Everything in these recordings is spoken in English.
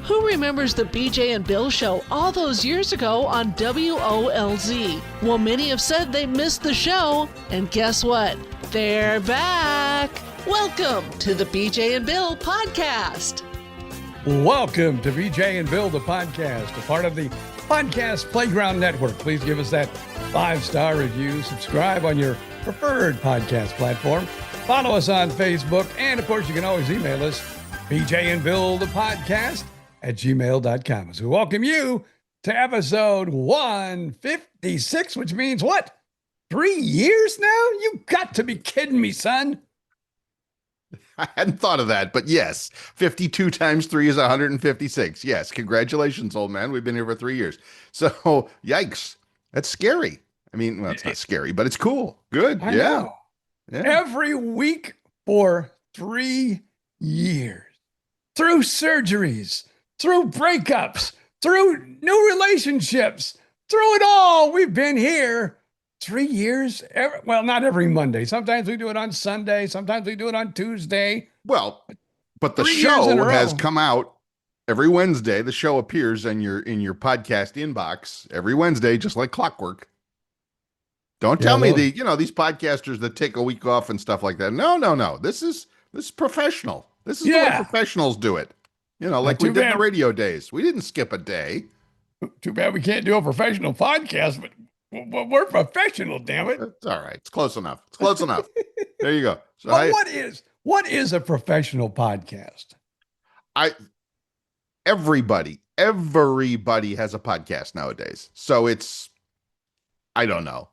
Who remembers the BJ and Bill show all those years ago on WOLZ? Well, many have said they missed the show, and guess what? They're back. Welcome to the BJ and Bill podcast. Welcome to BJ and Bill, the podcast, a part of the Podcast Playground Network. Please give us that 5-star review. Subscribe on your preferred podcast platform. Follow us on Facebook. And, of course, you can always email us, BJ and Bill, the podcast, @gmail.com. As we welcome you to episode 156, which means what? 3 years now? You got to be kidding me, son. I hadn't thought of that, but yes, 52 times 3 is 156. Yes, congratulations, old man. We've been here for 3 years. So, yikes. That's scary. I mean, well, it's not scary, but it's cool. Good. I yeah. know. Every week for 3 years. Through surgeries, through breakups, through new relationships, through it all, we've been here 3 years. Well, not every Monday. Sometimes we do it on Sunday. Sometimes we do it on Tuesday. Well, but the 3 years in a show has row. come out every Wednesday. The show appears in your podcast inbox every Wednesday, just like clockwork. Don't tell me these podcasters that take a week off and stuff like that. No. This is professional. This is the way professionals do it. Like we did in the radio days. We didn't skip a day. Too bad we can't do a professional podcast, but we're professional, damn it. It's all right. It's close enough. There you go. So well, what is a professional podcast? Everybody has a podcast nowadays. So I don't know.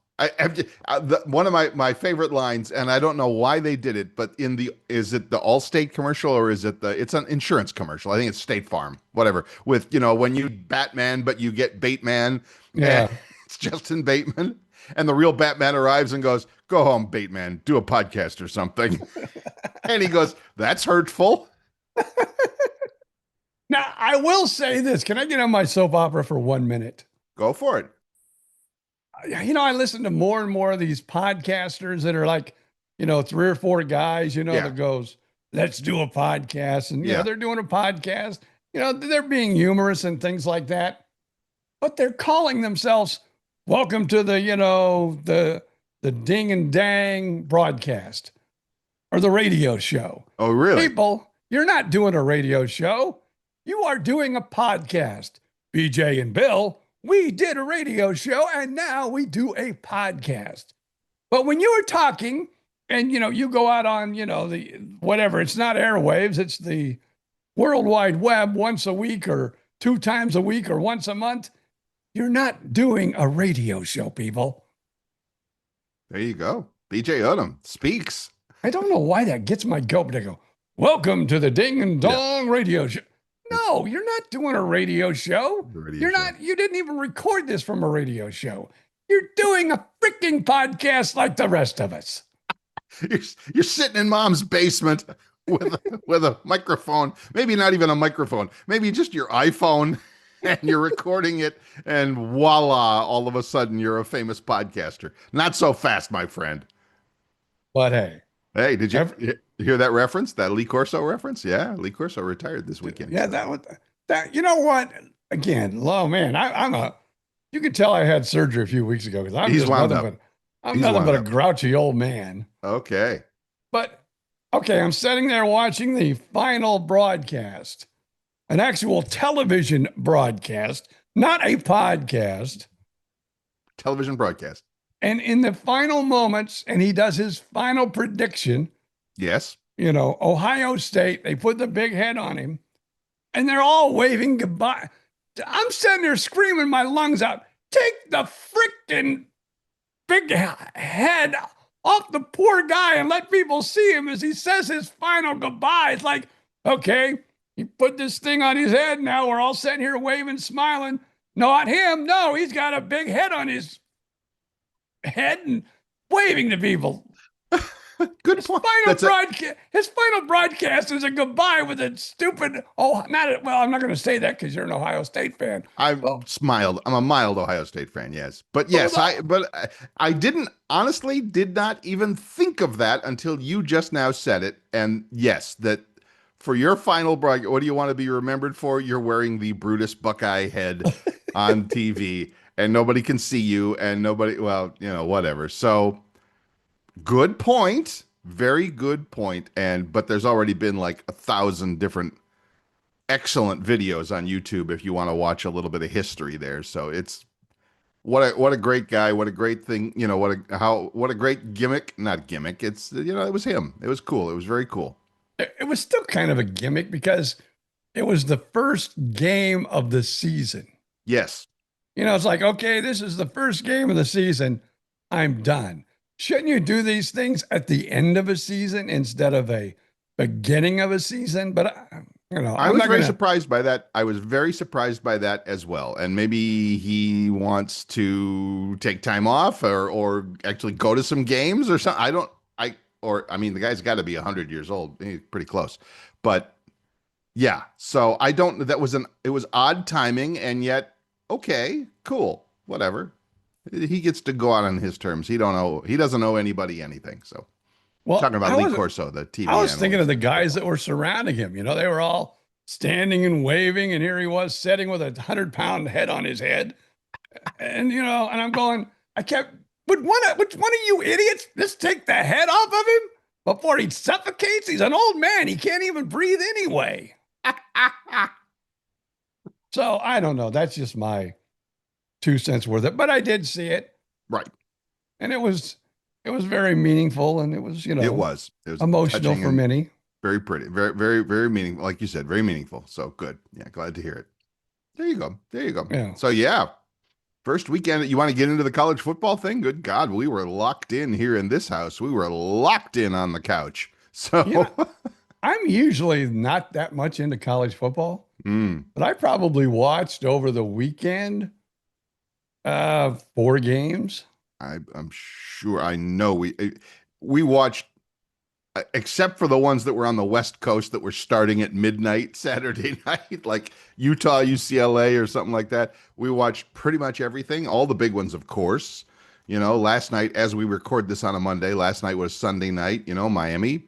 One of my favorite lines, and I don't know why they did it, but is it the Allstate commercial or is it's an insurance commercial? I think it's State Farm, whatever, with, when you Batman, but you get Bateman. Yeah. It's Justin Bateman. And the real Batman arrives and goes, "Go home, Bateman, do a podcast or something." And he goes, "That's hurtful." Now, I will say this. Can I get on my soap opera for 1 minute? Go for it. I listen to more and more of these podcasters that are like, 3 or 4 guys, that goes, "Let's do a podcast." And, they're doing a podcast, they're being humorous and things like that, but they're calling themselves, "Welcome to the Ding and Dang broadcast or the radio show." Oh, really? People, you're not doing a radio show. You are doing a podcast. BJ and Bill, we did a radio show and now we do a podcast. But when you are talking and, you go out on, the whatever, it's not airwaves, it's the World Wide Web once a week or 2 times a week or once a month, you're not doing a radio show, people. There you go. BJ Odom speaks. I don't know why that gets my goat, but I go, "Welcome to the Ding and Dong radio show." No, you're not doing a radio show. You didn't even record this from a radio show. You're doing a freaking podcast like the rest of us. You're sitting in mom's basement with a microphone, maybe not even a microphone, maybe just your iPhone, and you're recording it, and voila, all of a sudden you're a famous podcaster. Not so fast, my friend. But hey, did you hear that reference? That Lee Corso reference? Yeah, Lee Corso retired this weekend. Yeah, that you know what? Again, oh man, you can tell I had surgery a few weeks ago because I'm nothing but a grouchy old man. Okay. But okay, I'm sitting there watching the final broadcast, an actual television broadcast, not a podcast. Television broadcast. And in the final moments, and he does his final prediction. Yes. Ohio State, they put the big head on him, and they're all waving goodbye. I'm sitting there screaming my lungs out, "Take the freaking big head off the poor guy and let people see him as he says his final goodbye." It's like, okay, he put this thing on his head. Now we're all sitting here waving, smiling. Not him. No, he's got a big head on his head and waving to people. Good point. His final broadcast is a goodbye with a stupid. I'm not going to say that because you're an Ohio State fan. I'm a mild Ohio State fan. Yes, but yes, I did not even think of that until you just now said it. And yes, that for your final broadcast, what do you want to be remembered for? You're wearing the Brutus Buckeye head on TV, and nobody can see you, and nobody, well, whatever. So good point. Very good point. But there's already been like 1,000 different excellent videos on YouTube if you want to watch a little bit of history there. So it's what a great guy, what a great thing, what a great gimmick, not gimmick. It's it was him. It was cool. It was very cool. It was still kind of a gimmick because it was the first game of the season. Yes. It's like, okay, this is the first game of the season. I'm done. Shouldn't you do these things at the end of a season instead of a beginning of a season? But I was very surprised by that. I was very surprised by that as well. And maybe he wants to take time off or actually go to some games or something. The guy's got to be 100 years old. He's pretty close. But yeah, so it was odd timing, and yet, okay, cool, whatever. He gets to go out on his terms. He doesn't owe anybody anything. So, talking about Lee Corso, the TV. I was thinking of the guys that were surrounding him. They were all standing and waving, and here he was sitting with a 100-pound head on his head, and and I'm going. Would one of you idiots just take the head off of him before he suffocates? He's an old man. He can't even breathe anyway. So I don't know. That's just my 2 cents worth of it, but I did see it. Right. And it was very meaningful, and it was emotional for many. Very pretty. Very, very, very meaningful. Like you said, very meaningful. So good. Yeah. Glad to hear it. There you go. Yeah. So yeah. First weekend, you want to get into the college football thing? Good God, we were locked in here in this house. We were locked in on the couch. So I'm usually not that much into college football, but I probably watched over the weekend 4 games. I'm sure. I know we watched, except for the ones that were on the West Coast that were starting at midnight Saturday night, like Utah, UCLA, or something like that. We watched pretty much everything, all the big ones, of course. Last night, as we record this on a Monday, last night was Sunday night. Miami,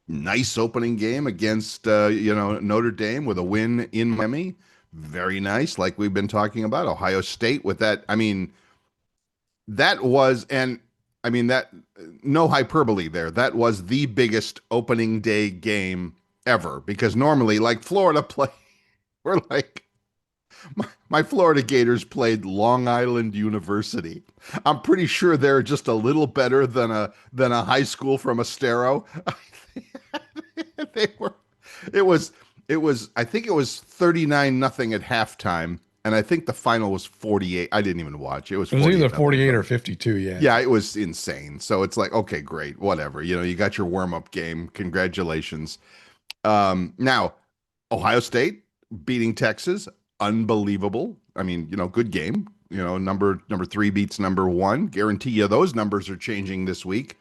nice opening game against Notre Dame with a win in Miami. Very nice, like we've been talking about. Ohio State with that. That no hyperbole there. That was the biggest opening day game ever, because normally, like Florida my Florida Gators played Long Island University. I'm pretty sure they're just a little better than a high school from Estero. I think it was 39-0 at halftime. And I think the final was 48. I didn't even watch. It was either 48 or 52. Yeah. Yeah, it was insane. So it's like, okay, great, whatever. You got your warm-up game. Congratulations. Now, Ohio State beating Texas, unbelievable. Good game. Number 3 beats number 1. Guarantee you those numbers are changing this week.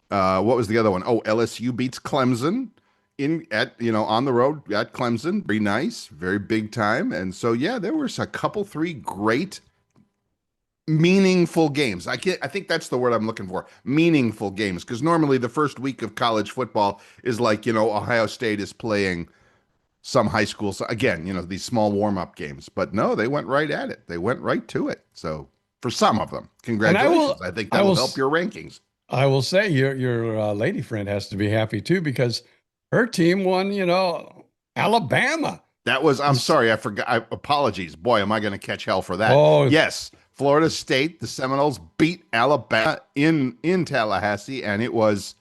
What was the other one? Oh, LSU beats Clemson. On the road at Clemson. Very nice, very big time. And so, yeah, there was a couple, 3 great, meaningful games. I think that's the word I'm looking for. Meaningful games. Because normally the first week of college football is like, Ohio State is playing some high school. So again, these small warm-up games. But no, they went right at it. They went right to it. So for some of them, congratulations. I think that will help your rankings. I will say your lady friend has to be happy too, because her team won, Alabama. I'm sorry, I forgot. Apologies. Boy, am I going to catch hell for that. Oh, yes. Florida State, the Seminoles beat Alabama in Tallahassee, and it was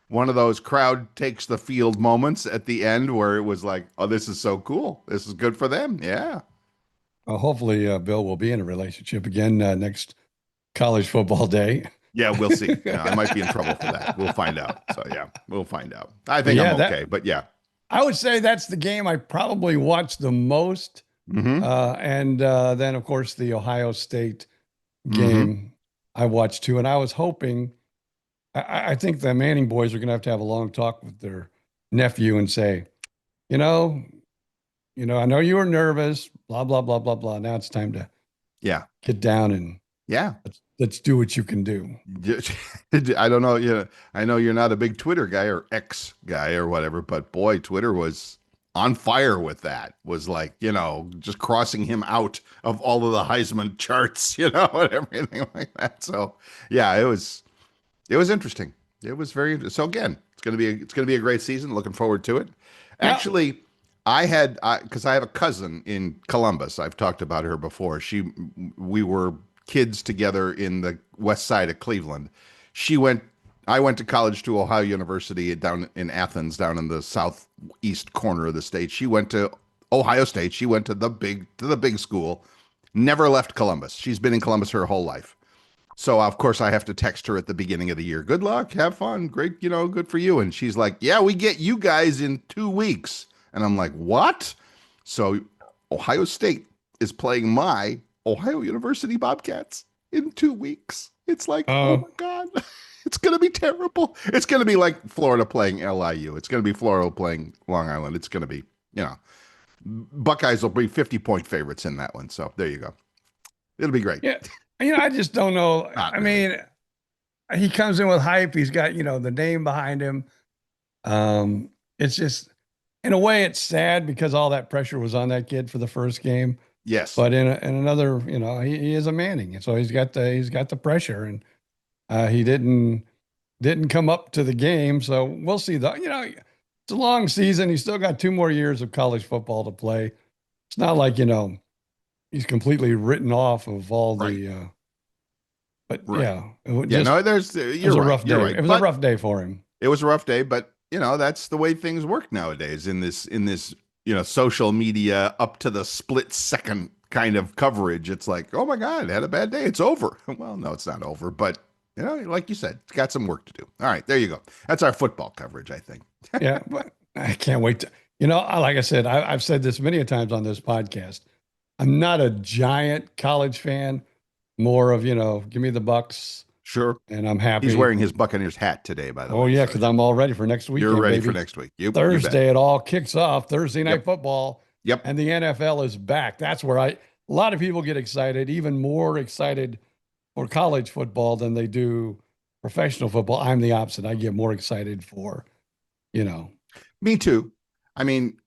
one of those crowd takes the field moments at the end where it was like, oh, this is so cool. This is good for them. Yeah. Well, hopefully Bill will be in a relationship again next college football day. Yeah, we'll see. I might be in trouble for that. We'll find out. So, yeah, we'll find out. I think I'm okay, but yeah. I would say that's the game I probably watched the most. Mm-hmm. And then, of course, the Ohio State game I watched too. And I was hoping, I think the Manning boys are going to have a long talk with their nephew and say, I know you were nervous, blah, blah, blah, blah, blah. Now it's time to get down and Yeah. Let's do what you can do. I don't know. I know you're not a big Twitter guy or X guy or whatever, but boy, Twitter was on fire with that. Was like, just crossing him out of all of the Heisman charts, and everything like that. So yeah, it was interesting. It was very interesting. So again, it's gonna be a great season. Looking forward to it. Yeah. Actually, because I have a cousin in Columbus. I've talked about her before. We were kids together in the west side of Cleveland. I went to college to Ohio University down in Athens, down in the southeast corner of the state. She went to Ohio State. She went to the big school. Never left Columbus. She's been in Columbus her whole life. So of course I have to text her at the beginning of the year. Good luck, have fun, great, good for you. And she's like, "Yeah, we get you guys in 2 weeks." And I'm like, "What?" So Ohio State is playing my Ohio University Bobcats in 2 weeks. It's like, oh my God, it's going to be terrible. It's going to be like Florida playing LIU. It's going to be Florida playing Long Island. It's going to be, Buckeyes will be 50-point favorites in that one. So there you go. It'll be great. Yeah. I just don't know. Not I mean, he comes in with hype. He's got, the name behind him. It's just, in a way, it's sad because all that pressure was on that kid for the first game. Yes. But in another, he is a Manning, and so he's got the pressure, and he didn't come up to the game. So we'll see. It's a long season. He's still got 2 more years of college football to play. It's not like he's completely written off of all the. But Right. yeah, no, it was a rough day. Right. It was a rough day for him. It was a rough day, but that's the way things work nowadays in this social media up to the split second kind of coverage. It's like, oh my God, had a bad day. It's over. Well, no, it's not over, but like you said, it's got some work to do. All right, there you go. That's our football coverage, I think. Yeah, but I can't wait to, like I said, I've said this many a times on this podcast. I'm not a giant college fan, more of, give me the Bucks. Sure. And I'm happy. He's wearing his Buccaneers hat today, by the way. Oh, yeah, because I'm all ready for next week. You're ready for next week. Thursday, it all kicks off. Thursday night football. Yep. And the NFL is back. That's where a lot of people get excited, even more excited for college football than they do professional football. I'm the opposite. I get more excited for, Me too. I mean,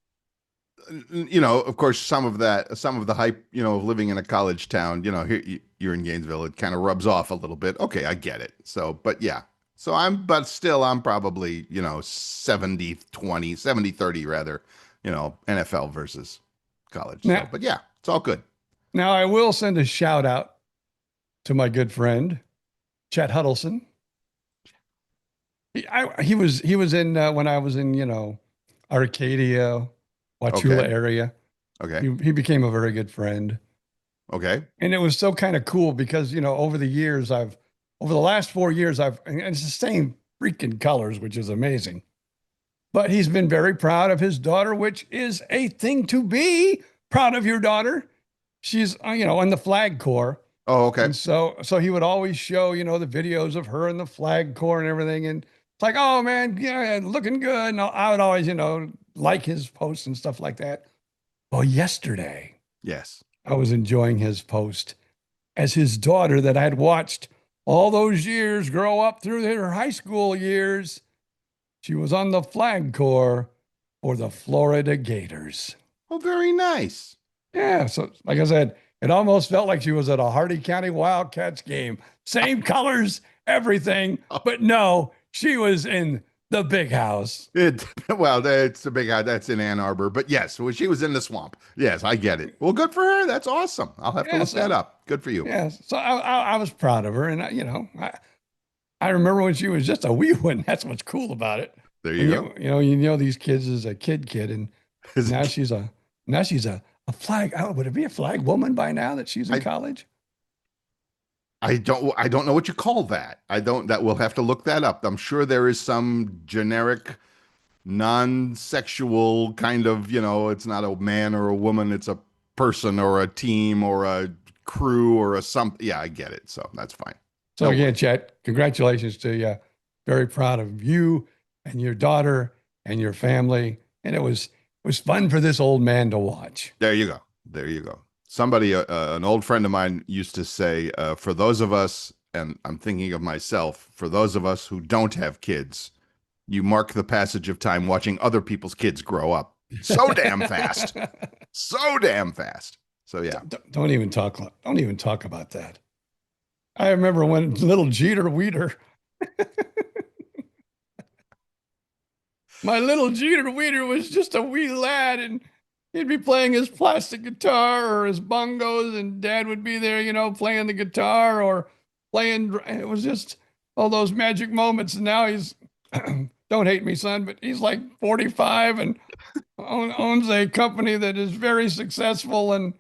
of course, some of the hype, of living in a college town, here you're in Gainesville, it kind of rubs off a little bit. Okay, I get it. So, but yeah. So I'm probably, 70-30 rather, NFL versus college. Now, but yeah, it's all good. Now I will send a shout out to my good friend, Chet Huddleston. He was in when I was in, Arcadia, Wauchula area. Okay. He became a very good friend. Okay. And it was so kind of cool because, over the last 4 years, and it's the same freaking colors, which is amazing. But he's been very proud of his daughter, which is a thing to be proud of your daughter. She's, in the Flag Corps. Oh, okay. And so he would always show, the videos of her in the Flag Corps and everything. And it's like, oh man, looking good. And I would always, like his posts and stuff like that. Well, yesterday, yes, I was enjoying his post as his daughter that I had watched all those years grow up through her high school years. She was on the Flag Corps for the Florida Gators. Oh, very nice. Yeah. So like I said, it almost felt like she was at a Hardy County Wildcats game. Same colors, everything. But no, she was in the big house. It's the big house. That's in Ann Arbor. But yes, she was in the swamp. Yes, I get it. Well, good for her. That's awesome. I'll have to look that up. Good for you. Yeah. So I was proud of her. And, I remember when she was just a wee one. That's what's cool about it. There you go. You know these kids as a kid. And now she's a flag. Oh, would it be a flag woman by now that she's in college? I don't know what you call that. We'll have to look that up. I'm sure there is some generic non-sexual kind of, it's not a man or a woman, it's a person or a team or a crew or a something. Yeah, I get it. So that's fine. So again, Chet, congratulations to you. Very proud of you and your daughter and your family. And it was fun for this old man to watch. There you go. Somebody, an old friend of mine used to say, for those of us, and I'm thinking of myself, for those of us who don't have kids, you mark the passage of time watching other people's kids grow up so damn fast. So damn fast. So yeah. Don't even talk. Don't even talk about that. I remember when little Jeter Weeder, my little Jeter Weeder was just a wee lad, and he'd be playing his plastic guitar or his bongos, and Dad would be there, playing the guitar or playing. It was just all those magic moments. And now he's, don't hate me, son, but he's like 45 and owns a company that is very successful. And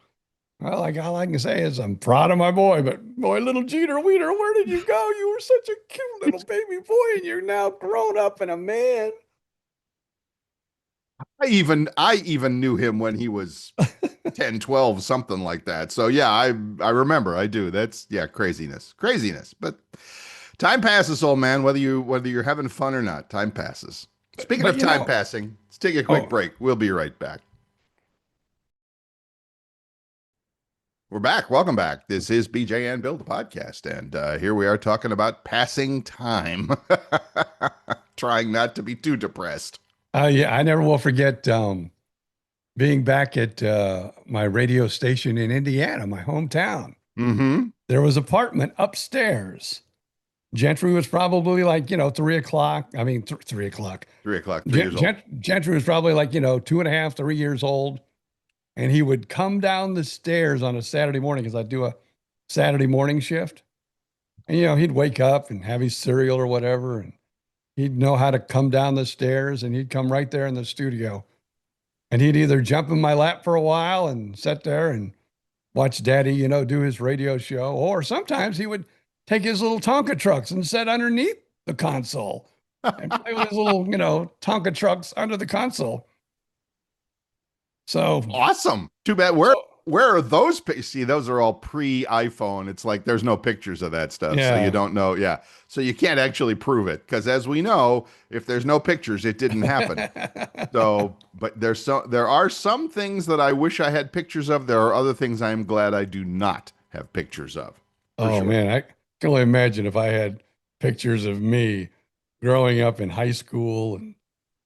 well, like all I can say is I'm proud of my boy, but boy, little Jeter Weeder, where did you go? You were such a cute little baby boy, and you're now grown up and a man. I even knew him when he was 10, 12, something like that. So yeah, I remember. I do. That's craziness. But time passes, old man, whether you're having fun or not. Time passes. Speaking of time passing, let's take a quick break. We'll be right back. We're back. Welcome back. This is BJ and Bill, the podcast. And here we are talking about passing time. Trying not to be too depressed. Yeah, I never will forget being back at my radio station in Indiana, my hometown. Mm-hmm. There was an apartment upstairs. Gentry was probably like, 3 o'clock. I mean, 3 o'clock. 3 o'clock, 3 years old. Gentry was probably like, 2.5, 3 years old. And he would come down the stairs on a Saturday morning because I do a Saturday morning shift. And, he'd wake up and have his cereal or whatever. And he'd know how to come down the stairs, and he'd come right there in the studio. And he'd either jump in my lap for a while and sit there and watch Daddy, do his radio show. Or sometimes he would take his little Tonka trucks and sit underneath the console and play with his little, Tonka trucks under the console. So awesome. Too bad. Where are those? See, those are all pre-iPhone. It's like there's no pictures of that stuff. Yeah. So you don't know. Yeah. So you can't actually prove it because as we know, if there's no pictures, it didn't happen. But there are some things that I wish I had pictures of. There are other things I'm glad I do not have pictures of. Oh, man. I can only imagine if I had pictures of me growing up in high school and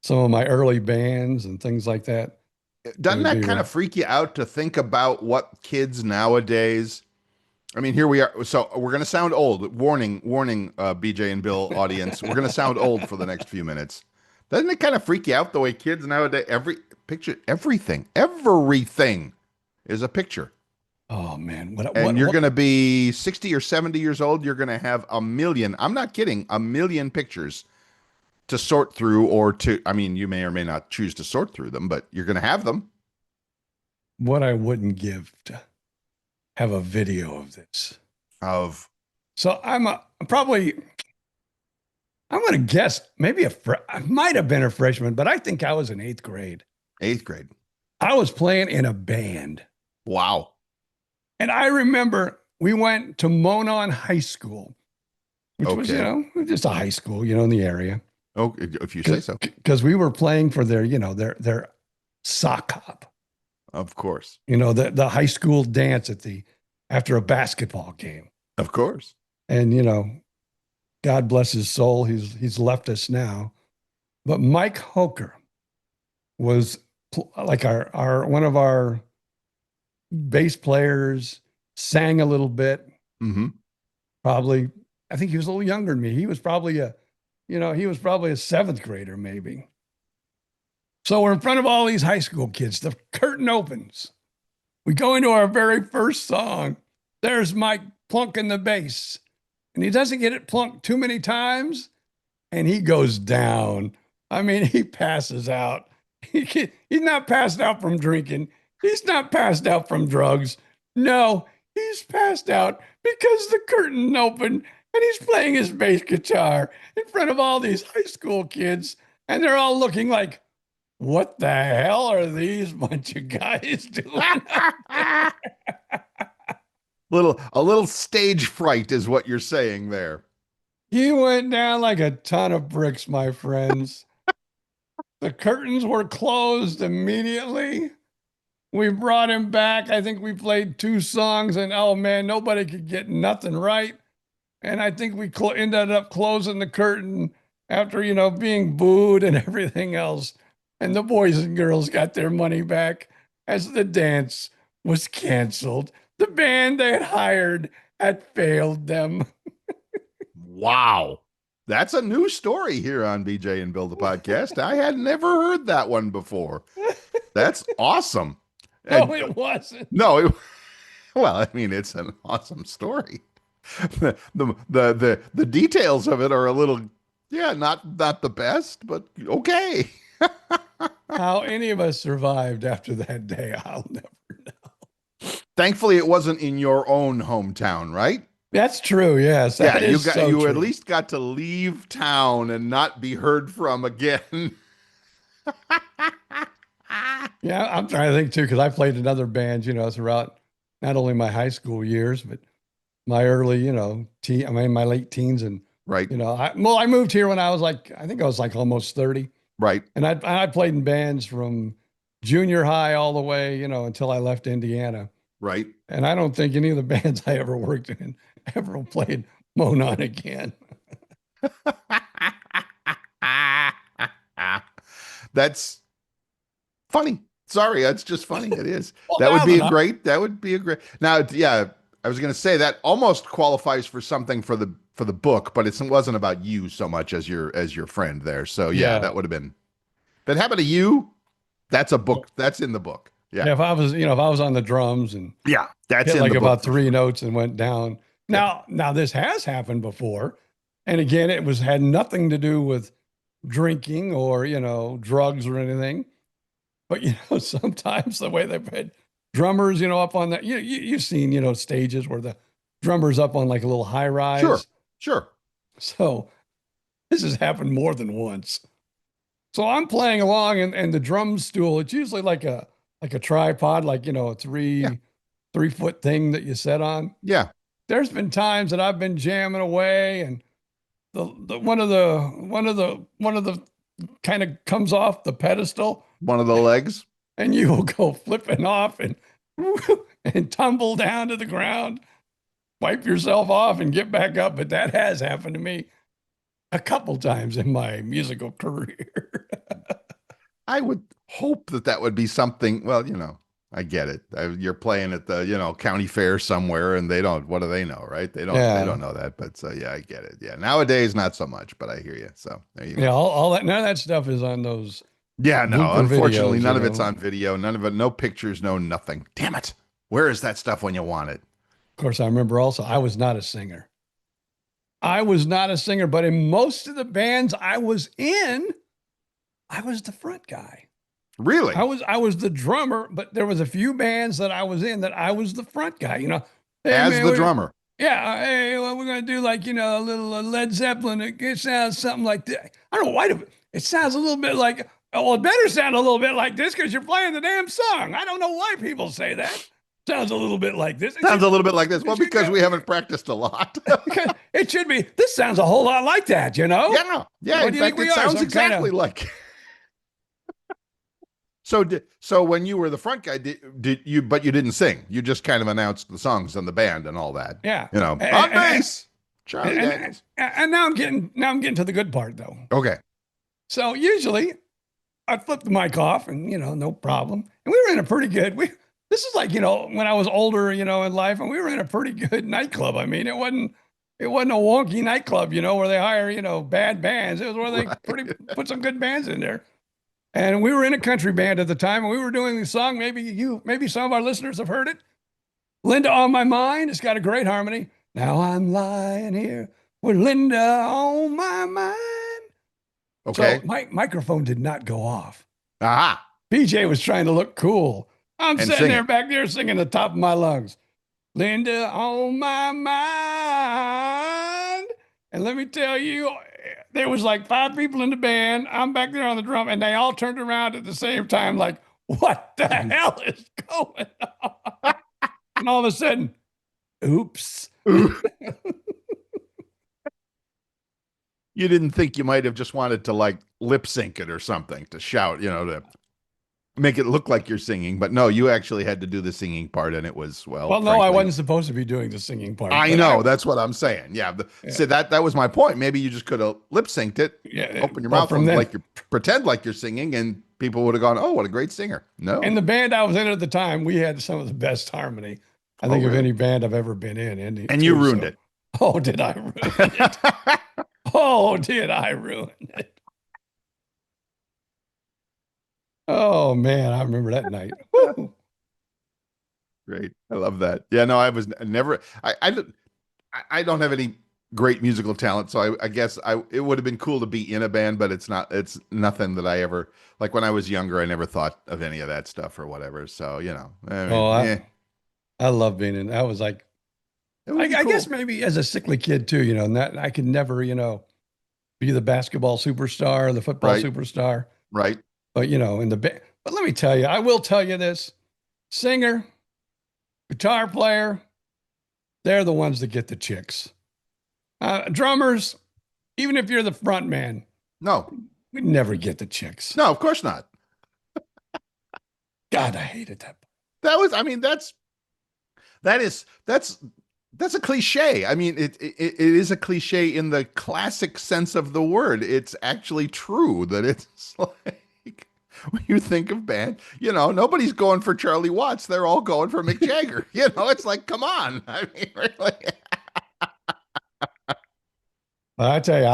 some of my early bands and things like that. Doesn't that kind of freak you out to think about what kids nowadays? I mean, here we are. So we're going to sound old. Warning, BJ and Bill audience. We're going to sound old for the next few minutes. Doesn't it kind of freak you out the way kids nowadays, everything is a picture. Oh, man. And you're going to be 60 or 70 years old. You're going to have a million. I'm not kidding. A million pictures to sort through you may or may not choose to sort through them, but you're going to have them. What I wouldn't give to have a video of this. So I'm going to guess maybe I might have been a freshman, but I think I was in 8th grade. 8th grade. I was playing in a band. Wow. And I remember we went to Monon High School, which was, just a high school, in the area. Oh, if you say so. Because we were playing for their sock hop. Of course. The high school dance after a basketball game. Of course. And, God bless his soul. He's left us now. But Mike Hoker was like our one of our bass players, sang a little bit. Mm-hmm. Probably, I think he was a little younger than me. He was probably a 7th grader, maybe. So we're in front of all these high school kids. The curtain opens. We go into our very first song. There's Mike plunking the bass. And he doesn't get it plunked too many times. And he goes down. I mean, he passes out. He's not passed out from drinking. He's not passed out from drugs. No, he's passed out because the curtain opened and he's playing his bass guitar in front of all these high school kids. And they're all looking like, what the hell are these bunch of guys doing? A little stage fright is what you're saying there. He went down like a ton of bricks, my friends. The curtains were closed immediately. We brought him back. I think we played 2 songs, and oh man, nobody could get nothing right. And I think we ended up closing the curtain after, being booed and everything else. And the boys and girls got their money back as the dance was canceled. The band they had hired had failed them. Wow. That's a new story here on BJ and Bill the podcast. I had never heard that one before. That's awesome. No, it wasn't. No, well, I mean, it's an awesome story. The details of it are a little, not the best, but okay. How any of us survived after that day, I'll never know. Thankfully, it wasn't in your own hometown, right? That's true. Yes. Yeah, you true. at least got to leave town and not be heard from again. Yeah, I'm trying to think too, because I played in other bands, throughout not only my high school years, but my early, my late teens, and right. I moved here when I was I think I was almost 30. Right. And I played in bands from junior high all the way, until I left Indiana. Right. And I don't think any of the bands I ever worked in ever played Monon again. That's funny. Sorry, that's just funny. It is. Well, that would be a great. Now, yeah, I was going to say that almost qualifies for something for the book, but it wasn't about you so much as your friend there. So yeah. That would have been. If it happened to you, that's a book. That's in the book. Yeah. If I was on the drums and that's hit in the book about 3 notes and went down. Now this has happened before, and again, it had nothing to do with drinking or drugs or anything. But sometimes the way they've had drummers, up on that, you've seen stages where the drummer's up on a little high rise. Sure. So this has happened more than once. So I'm playing along, and the drum stool, it's usually like a tripod, a 3-foot thing that you set on. Yeah. There's been times that I've been jamming away, and the one of the kind of comes off the pedestal. One of the legs. And you will go flipping off and tumble down to the ground, wipe yourself off and get back up. But that has happened to me a couple times in my musical career. I would hope that would be something. Well, I get it. You're playing at the, county fair somewhere, and what do they know, right? They don't know that. But so, yeah, I get it. Yeah. Nowadays, not so much, but I hear you. So there you go. Yeah. All that, none of that stuff is on those. Yeah. No, unfortunately, videos, none of it's on video. None of it, no pictures, no nothing. Damn it. Where is that stuff when you want it? Of course, I remember also, I was not a singer. But in most of the bands I was in, I was the front guy. Really? I was the drummer, but there was a few bands that I was in that I was the front guy, As the drummer. Yeah. Hey, well, we're going to do a little Led Zeppelin. It sounds something like that. I don't know why. It sounds a little bit like, it better sound a little bit like this because you're playing the damn song. I don't know why people say that. Sounds a little bit like this. Sounds a little bit like this. Well, because we haven't practiced a lot. It should be. This sounds a whole lot like that, Yeah. Yeah. In fact, it sounds exactly like. So when you were the front guy, did you? But you didn't sing. You just kind of announced the songs and the band and all that. Yeah. On bass, Charlie Daniels. And now I'm getting to the good part though. Okay. So usually, I'd flip the mic off, and no problem. And we were in a pretty good. This is when I was older, in life, and we were in a pretty good nightclub. I mean, it wasn't a wonky nightclub, where they hire bad bands. It was where they put some good bands in there. And we were in a country band at the time, and we were doing the song. Maybe some of our listeners have heard it. Linda on My Mind. It's got a great harmony. Now I'm lying here with Linda on my mind. Okay. So my microphone did not go off. Aha. BJ was trying to look cool. I'm And sitting sing there it. back there singing the top of my lungs. Linda on my mind. And let me tell you, there was 5 people in the band. I'm back there on the drum, and they all turned around at the same time, like, what the hell is going on? And all of a sudden, oops. You didn't think you might have just wanted to lip sync it or something to shout, to. make it look like you're singing, but no, you actually had to do the singing part, and it was Well, no, I frankly, wasn't supposed to be doing the singing part. I but know that's what I'm saying. Yeah, Yeah. so that was my point. Maybe you just could have lip synced it, Yeah, open your well, mouth from and then- like you pretend like you're singing, and people would have gone, "Oh, what a great singer!" No, And the band I was in at the time, we had some of the best harmony, I Oh, think, of really? any band I've ever been in. and you ruined it. Oh, did I ruin it? Oh, did I ruin it? Oh man, I remember that night. Woo. Great, I love that. Yeah, no, I was never. I don't have any great musical talent, so I guess it would have been cool to be in a band, but it's not. It's nothing that I ever like. When I was younger, I never thought of any of that stuff or whatever. So I mean, Oh, eh, I love being in. I was like, it would be I guess cool. maybe as a sickly kid too, and that I could never, be the basketball superstar or the football Right. superstar. Right. But in the band. But let me tell you, I will tell you this: singer, guitar player, they're the ones that get the chicks. Drummers, even if you're the front man, No, we never get the chicks. no, of course not. God, I hated that. That was, I mean, that's a cliche. I mean, it is a cliche in the classic sense of the word. It's actually true that it's like when you think of band, nobody's going for Charlie Watts. They're all going for Mick Jagger. It's like, come on. I mean, really. But I tell you,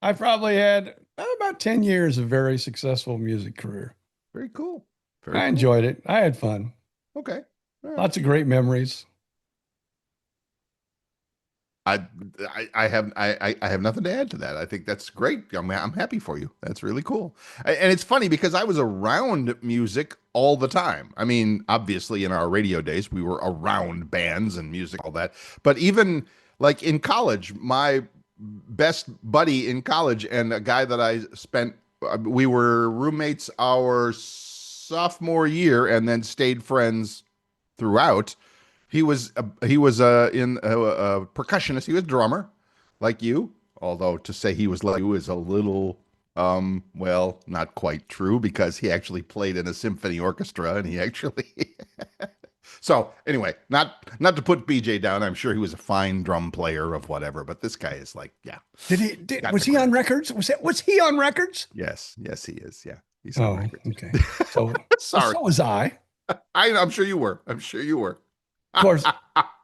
I probably had about 10 years of very successful music career. Very cool. Very I cool. enjoyed it. I had fun. Okay. All right. Lots of great memories. I have nothing to add to that. I think that's great. I'm happy for you. That's really cool. And it's funny because I was around music all the time. I mean, obviously in our radio days, we were around bands and music, all that. But even like in college, my best buddy in college and a guy that I spent, we were roommates our sophomore year and then stayed friends throughout. He was a percussionist. He was a drummer, like you. Although to say he was like you is a little, well, not quite true because he actually played in a symphony orchestra and he actually. So anyway, not to put BJ down. I'm sure he was a fine drum player of whatever, but this guy is like, yeah. Was he on records? Was he on records? Yes, he is. Yeah, he's on records. Okay. So Sorry, so was I. I'm sure you were. Of course,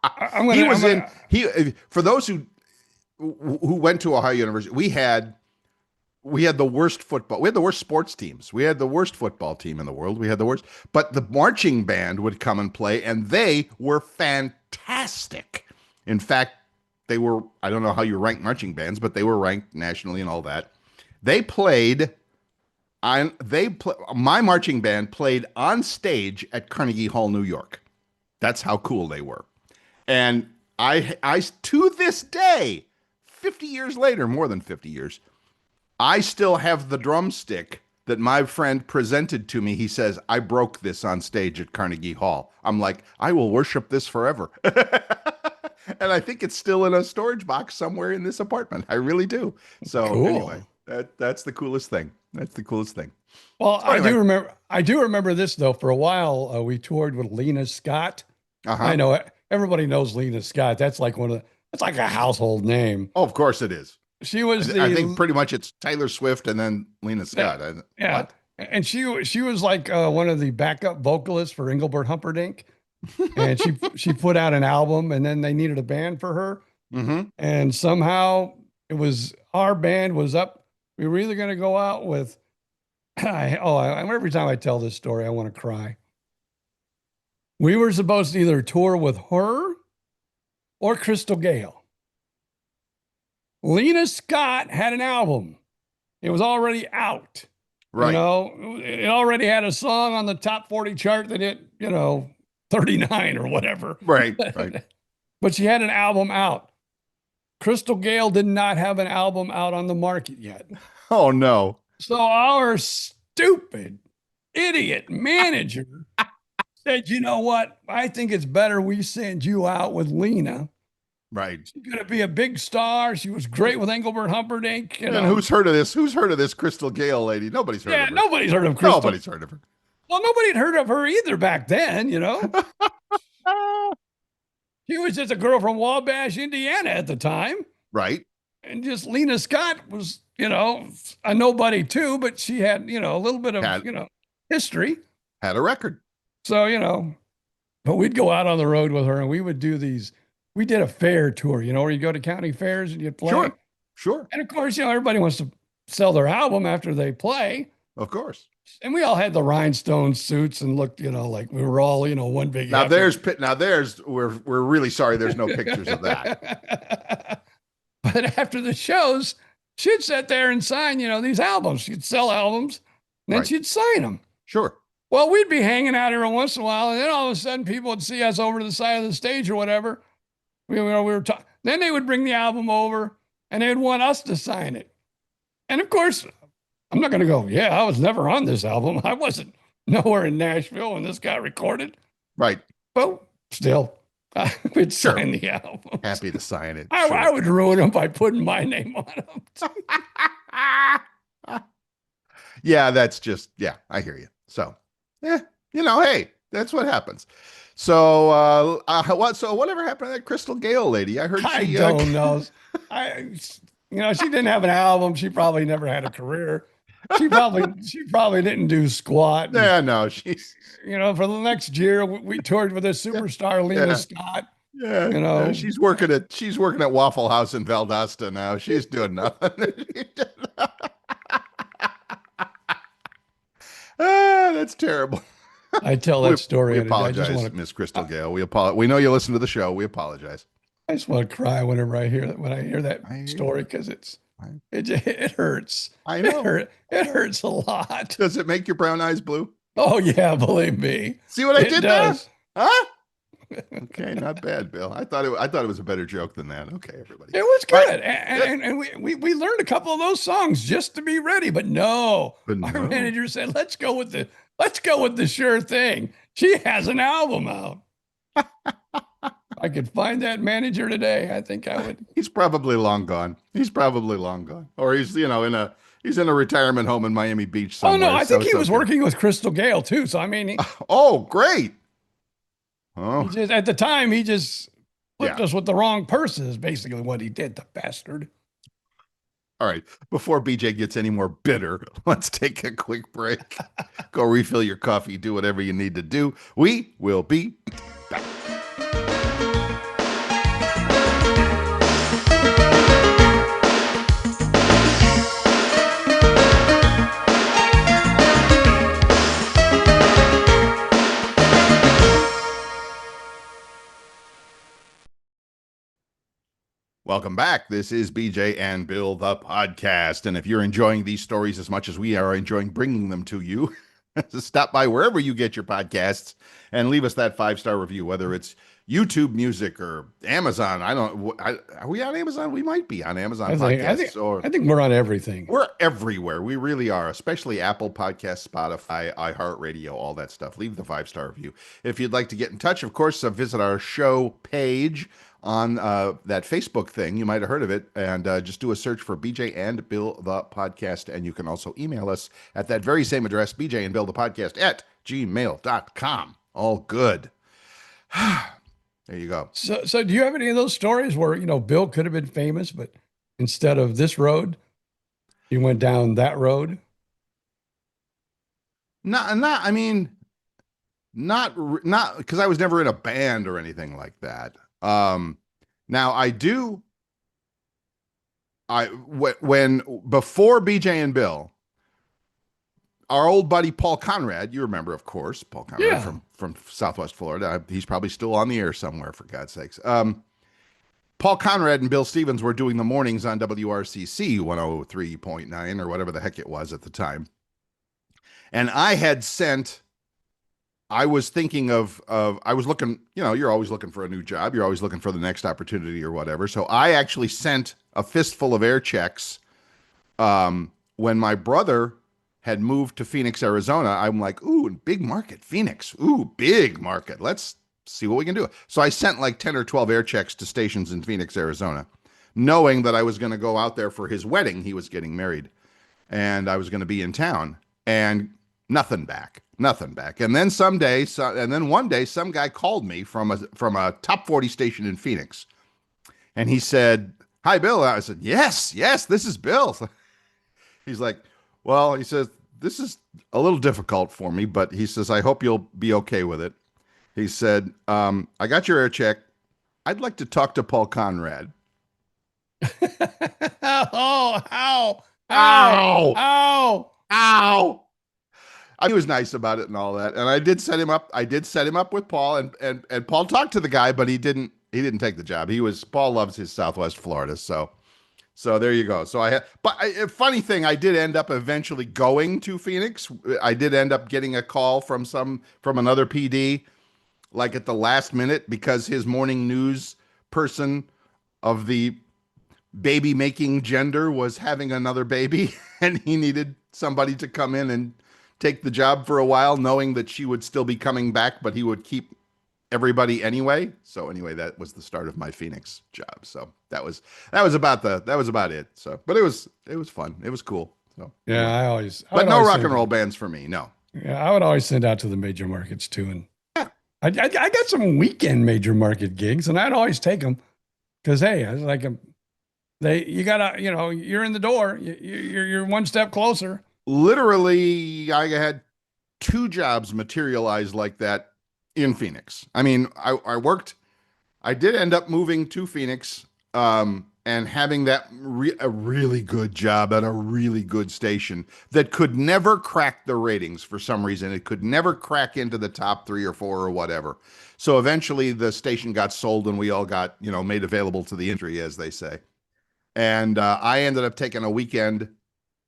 I'm gonna. For those who went to Ohio University, we had the worst football. We had the worst sports teams. We had the worst football team in the world. We had the worst. But the marching band would come and play, and they were fantastic. In fact, they were. I don't know how you rank marching bands, but they were ranked nationally and all that. They played. My marching band played on stage at Carnegie Hall, New York. That's how cool they were. And I to this day, 50 years later, more than 50 years, I still have the drumstick that my friend presented to me. He says, I broke this on stage at Carnegie Hall. I'm like, I will worship this forever. And I think it's still in a storage box somewhere in this apartment. I really do. So Cool. Anyway, that's the coolest thing. That's the coolest thing. Well, So anyway. I do remember this though. For a while, we toured with Lena Scott. Uh-huh. I know everybody knows Lena Scott. That's like that's like a household name. Oh, of course it is. She was I think pretty much it's Taylor Swift and then Lena Scott. yeah. What? And she was like one of the backup vocalists for Engelbert Humperdinck. And she put out an album and then they needed a band for her. Mm-hmm. And somehow our band was up. We were either going to go out with, every time I tell this story, I want to cry. We were supposed to either tour with her or Crystal Gale. Lena Scott had an album. It was already out. Right. It already had a song on the top 40 chart that hit, 39 or whatever. Right. But she had an album out. Crystal Gale did not have an album out on the market yet. Oh, no. So our stupid idiot manager said, you know what? I think it's better we send you out with Lena. Right. She's going to be a big star. She was great with Engelbert Humperdinck. And who's heard of this? Who's heard of this Crystal Gale lady? Nobody's heard of her. Nobody's heard of Crystal. Nobody's heard of her. Well, nobody had heard of her either back then, you know. She was just a girl from Wabash, Indiana at the time. Right. And just Lena Scott was, a nobody too, but she had, a little bit of, Had history. had a record. So, but we'd go out on the road with her and we would do we did a fair tour, where you go to county fairs and you'd play. Sure. Sure. And of course, everybody wants to sell their album after they play. Of course. And we all had the rhinestone suits and looked, like we were all, one big. Now we're really sorry there's no pictures of that. But after the shows, she'd sit there and sign, these albums. She'd sell albums, and then Right. she'd sign them. Sure. Well, we'd be hanging out every once in a while, and then all of a sudden people would see us over to the side of the stage or whatever. We were talking. Then they would bring the album over, and they'd want us to sign it. And of course, I'm not going to go, yeah, I was never on this album. I wasn't nowhere in Nashville when this got recorded. Right. But still, I would Sure. sign the album. Happy to sign it. I would ruin them by putting my name on them. Yeah, that's just, I hear you. So, hey, that's what happens. So, whatever happened to that Crystal Gale lady? I heard I she, don't know. She didn't have an album. She probably never had a career. She probably didn't do squat. Yeah, no, she's, For the next year, we toured with a superstar, Lena Scott. yeah, she's working at Waffle House in Valdosta now. She's doing nothing. That's terrible. I tell that story. We and I just apologize, want to. Miss Crystal Gale. We know you listen to the show. We apologize. I just want to cry whenever I hear that story because it hurts. I know. It hurts a lot. Does it make your brown eyes blue? Oh yeah, believe me. See what I It did does. there? Huh? Okay, not bad, Bill. I thought it was a better joke than that. Okay, everybody. It was good, Right. and we learned a couple of those songs just to be ready. But no, But our no. manager said, "Let's go with the sure thing. She has an album out." I could find that manager today. I think I would. He's probably long gone. Or he's in a retirement home in Miami Beach Oh somewhere. no, I think he was okay. working with Crystal Gale too. So I mean, Oh, great. Oh, at the time he just flipped Yeah. us with the wrong person. Is basically what he did. The bastard. all right. Before BJ gets any more bitter, let's take a quick break. Go refill your coffee, do whatever you need to do. We will be back. Welcome back. This is BJ and Bill, the podcast. And if you're enjoying these stories as much as we are enjoying bringing them to you, stop by wherever you get your podcasts and leave us that 5-star review, whether it's YouTube Music or Amazon. Are we on Amazon? We might be on Amazon Podcasts. I think we're on everything. We're everywhere. We really are, especially Apple Podcasts, Spotify, iHeartRadio, all that stuff. Leave the 5-star review. If you'd like to get in touch, of course, visit our show page on that Facebook thing. You might have heard of it. And just do a search for BJ and Bill, the podcast. And you can also email us at that very same address, BJ and Bill, the podcast at gmail.com. All good. There you go. So do you have any of those stories where, Bill could have been famous, but instead of this road, he went down that road? Not because I was never in a band or anything like that. Now when before BJ and Bill, our old buddy Paul Conrad, you remember, of course, Paul Conrad Yeah. from Southwest Florida. He's probably still on the air somewhere, for God's sakes. Paul Conrad and Bill Stevens were doing the mornings on WRCC 103.9 or whatever the heck it was at the time. And I was thinking I was looking, you're always looking for a new job. You're always looking for the next opportunity or whatever. So I actually sent a fistful of air checks. When my brother had moved to Phoenix, Arizona, I'm like, ooh, big market, Phoenix. Ooh, big market. Let's see what we can do. So I sent like 10 or 12 air checks to stations in Phoenix, Arizona, knowing that I was going to go out there for his wedding. He was getting married and I was going to be in town, and nothing back. Nothing back. And then one day, some guy called me from a top 40 station in Phoenix, and he said, "Hi, Bill." I said, "Yes, this is Bill." He's like, "Well," he says, "this is a little difficult for me, but," he says, "I hope you'll be okay with it." He said, "I got your air check. I'd like to talk to Paul Conrad." Oh, how? Ow! Ow! Ow! He was nice about it and all that, and I did set him up. I did set him up with Paul, and Paul talked to the guy, but he didn't take the job. Paul loves his Southwest Florida, so there you go. So a funny thing, I did end up eventually going to Phoenix. I did end up getting a call from another PD, like at the last minute, because his morning news person of the baby making gender was having another baby, and he needed somebody to come in and take the job for a while, knowing that she would still be coming back, but he would keep everybody anyway. So anyway, that was the start of my Phoenix job. So that was about it. So, but it was fun. It was cool. So Yeah, but no rock and roll bands for me. No. Yeah, I would always send out to the major markets too, and I got some weekend major market gigs, and I'd always take them because hey, I was like, you gotta, you're in the door, you're one step closer. Literally, I had 2 jobs materialize like that in Phoenix. I mean, I did end up moving to Phoenix, and having a really good job at a really good station that could never crack the ratings for some reason. It could never crack into the top 3 or 4 or whatever. So eventually the station got sold and we all got, made available to the industry, as they say. And I ended up taking a weekend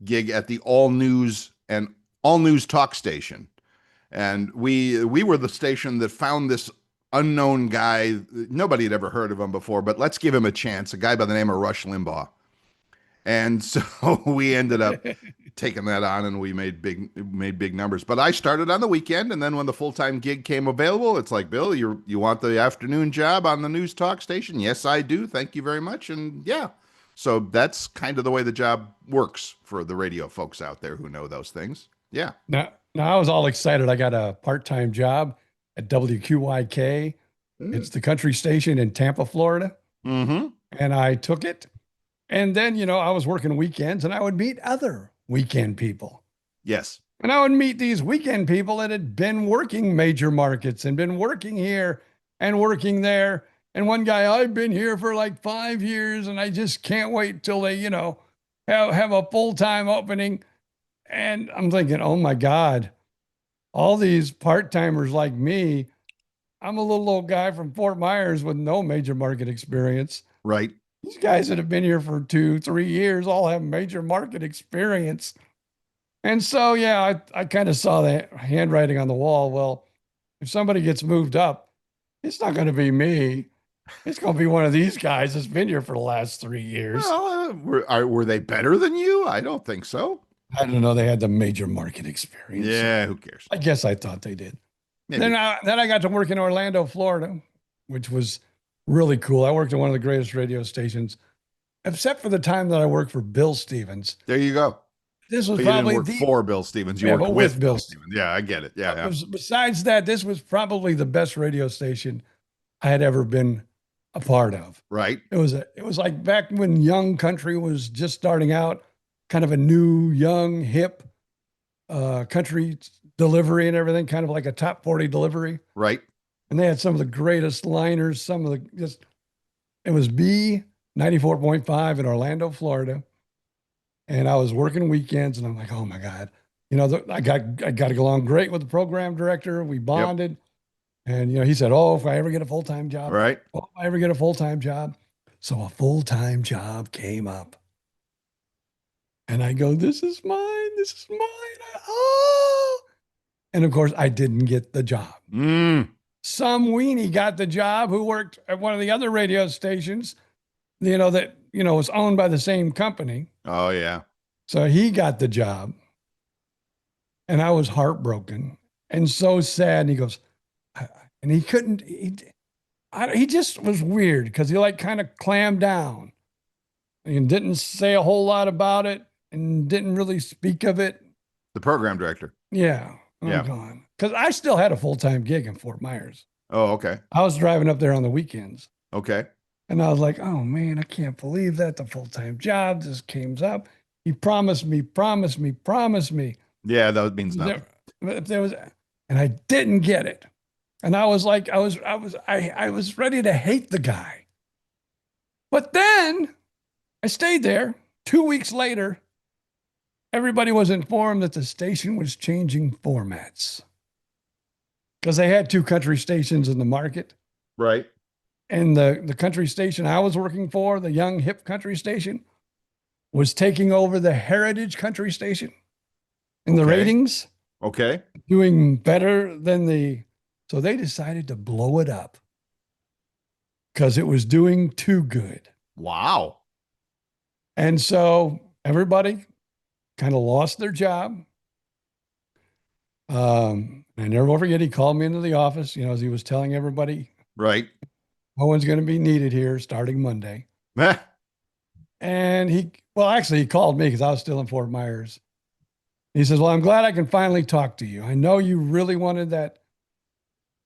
gig at the All News talk station. And we were the station that found this unknown guy. Nobody had ever heard of him before, but let's give him a chance. A guy by the name of Rush Limbaugh. And so we ended up taking that on, and we made big numbers. But I started on the weekend, and then when the full-time gig came available, it's like, "Bill, you want the afternoon job on the news talk station?" "Yes, I do. Thank you very much." And yeah. So that's kind of the way the job works for the radio folks out there who know those things. Yeah. Now I was all excited. I got a part-time job at WQYK. It's the country station in Tampa, Florida. Mm-hmm. And I took it. And then, I was working weekends, and I would meet other weekend people. Yes. And I would meet these weekend people that had been working major markets and been working here and working there. And one guy, "I've been here for like 5 years and I just can't wait till they, have a full-time opening." And I'm thinking, oh my God, all these part-timers like me, I'm a little old guy from Fort Myers with no major market experience. Right. These guys that have been here for 2-3 years all have major market experience. And so, yeah, I kind of saw the handwriting on the wall. Well, if somebody gets moved up, it's not going to be me. It's going to be one of these guys that's been here for the last 3 years. Well, were they better than you? I don't think so. I don't know. They had the major market experience. Yeah, who cares? I guess I thought they did. Maybe. Then I got to work in Orlando, Florida, which was really cool. I worked at one of the greatest radio stations, except for the time that I worked for Bill Stevens. There you go. This was But probably you didn't work for Bill Stevens. You worked with Bill Stevens. Yeah, I get it. Yeah. Besides that, this was probably the best radio station I had ever been a part of. Right. It was like back when young country was just starting out, kind of a new, young, hip country delivery and everything, kind of like a top 40 delivery. Right. And they had some of the greatest liners, it was B 94.5 in Orlando, Florida. And I was working weekends, and I'm like, oh my God, I got to get along great with the program director. We bonded. Yep. And, he said, "Oh, if I ever get a full-time job." Right. "Oh, if I ever get a full-time job." So a full-time job came up. And I go, "This is mine. This is mine." Oh. And of course, I didn't get the job. Some weenie got the job who worked at one of the other radio stations, that was owned by the same company. Oh, yeah. So he got the job. And I was heartbroken and so sad. And he goes, and he couldn't, he just was weird because he kind of clammed down and didn't say a whole lot about it and didn't really speak of it. The program director. Yeah. I'm Yeah. going because I still had a full-time gig in Fort Myers. Oh, okay. I was driving up there on the weekends. Okay. And I was like, oh man, I can't believe that. The full-time job just came up. He promised me, promised me, promised me. Yeah, that means nothing. If there was, and I didn't get it. And I was like, I was ready to hate the guy. But then I stayed there. 2 weeks later, everybody was informed that the station was changing formats because they had two country stations in the market. Right. And the country station I was working for, the young hip country station, was taking over the heritage country station in the ratings, Okay. doing better than so they decided to blow it up because it was doing too good. Wow. And so everybody kind of lost their job. I never forget, he called me into the office, as he was telling everybody, Right. no one's going to be needed here starting Monday. And he called me because I was still in Fort Myers. He says, well, I'm glad I can finally talk to you. I know you really wanted that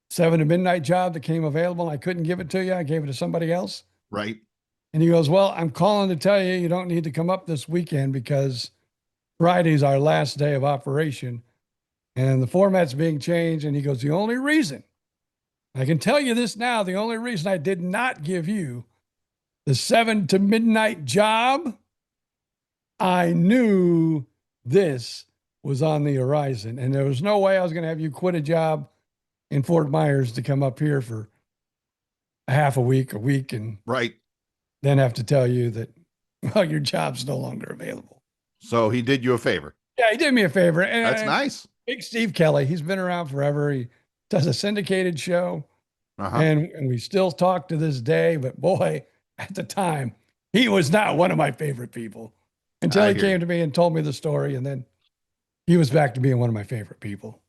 7 to midnight job that came available. I couldn't give it to you. I gave it to somebody else. Right. And he goes, well, I'm calling to tell you, you don't need to come up this weekend because Friday's our last day of operation and the format's being changed. And he goes, the only reason I can tell you this now, the only reason I did not give you the 7 to midnight job, I knew this was on the horizon. And there was no way I was going to have you quit a job in Fort Myers to come up here for a half a week, and Right. then have to tell you that, well, your job's no longer available. So he did you a favor. Yeah, he did me a favor. And That's nice. Big Steve Kelly, he's been around forever. He does a syndicated show. Uh-huh. And we still talk to this day, but boy, at the time, he was not one of my favorite people until he came to me and told me the story. And then he was back to being one of my favorite people.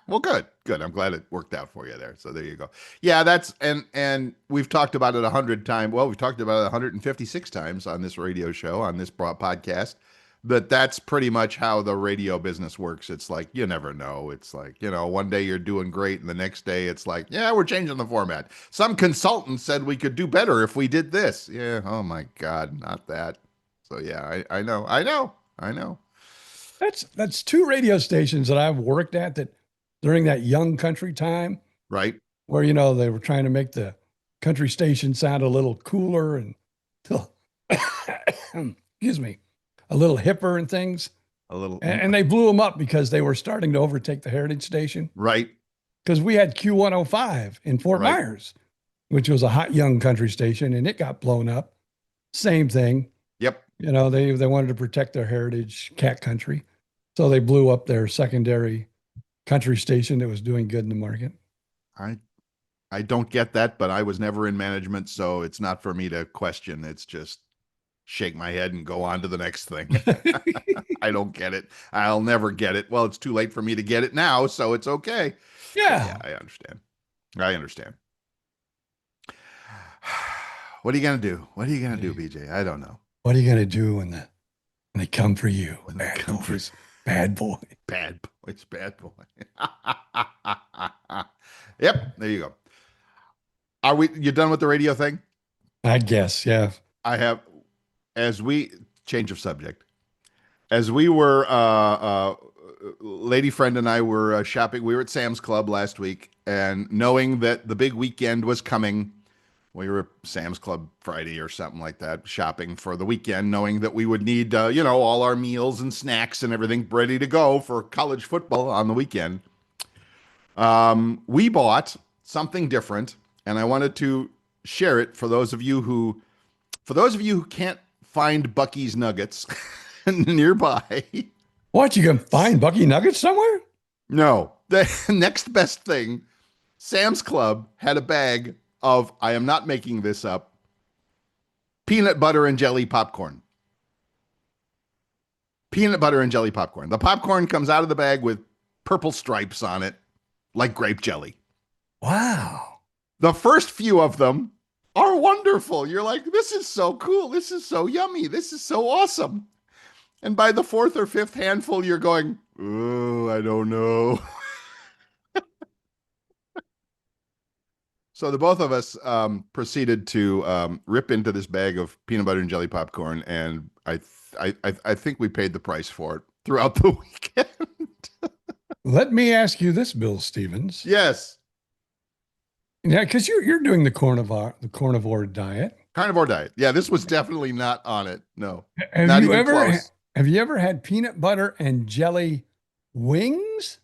Well, good. I'm glad it worked out for you there. So there you go. Yeah, that's, and we've talked about it 100 times. Well, we've talked about it 156 times on this radio show, on this podcast, that's pretty much how the radio business works. It's like, you never know. It's like, one day you're doing great and the next day it's like, yeah, we're changing the format. Some consultant said we could do better if we did this. Yeah. Oh my God, not that. So yeah, I know. That's 2 radio stations that I've worked at that during that young country time. Right. Where, they were trying to make the country station sound a little cooler and excuse me, a little hipper and things. A little. And they blew them up because they were starting to overtake the heritage station. Right. Because we had Q105 in Fort Myers, which was a hot young country station, and it got blown up. Same thing. Yep. They wanted to protect their heritage cat country. So they blew up their secondary country station that was doing good in the market. I don't get that, but I was never in management, so it's not for me to question. It's just shake my head and go on to the next thing. I don't get it. I'll never get it. Well, it's too late for me to get it now, so it's okay. Yeah, I understand. What are you going to do? What are you going to do, BJ? I don't know. What are you going to do when they come for you? When they come for you. Bad boy. Bad boy. Yep, there you go. You done with the radio thing? I guess, yeah. I have, change of subject. As we were, lady friend and I were shopping, we were at Sam's Club last week, and knowing that the big weekend was coming, we were at Sam's Club Friday or something like that, shopping for the weekend, knowing that we would need, all our meals and snacks and everything ready to go for college football on the weekend. We bought something different, and I wanted to share it for those of you who can't find Bucky's Nuggets nearby. What, you can find Bucky Nuggets somewhere? No. The next best thing, Sam's Club had a bag of, I am not making this up, peanut butter and jelly popcorn. Peanut butter and jelly popcorn. The popcorn comes out of the bag with purple stripes on it, like grape jelly. Wow. The first few of them are wonderful. You're like, this is so cool. This is so yummy. This is so awesome. And by the fourth or fifth handful, you're going, oh, I don't know. So the both of us proceeded to rip into this bag of peanut butter and jelly popcorn, and I think we paid the price for it throughout the weekend. Let me ask you this, Bill Stevens. Yes, Yeah, because you're doing the carnivore diet. carnivore diet. Yeah, this was definitely not on it. No, Have not you even ever close. have you ever had peanut butter and jelly wings?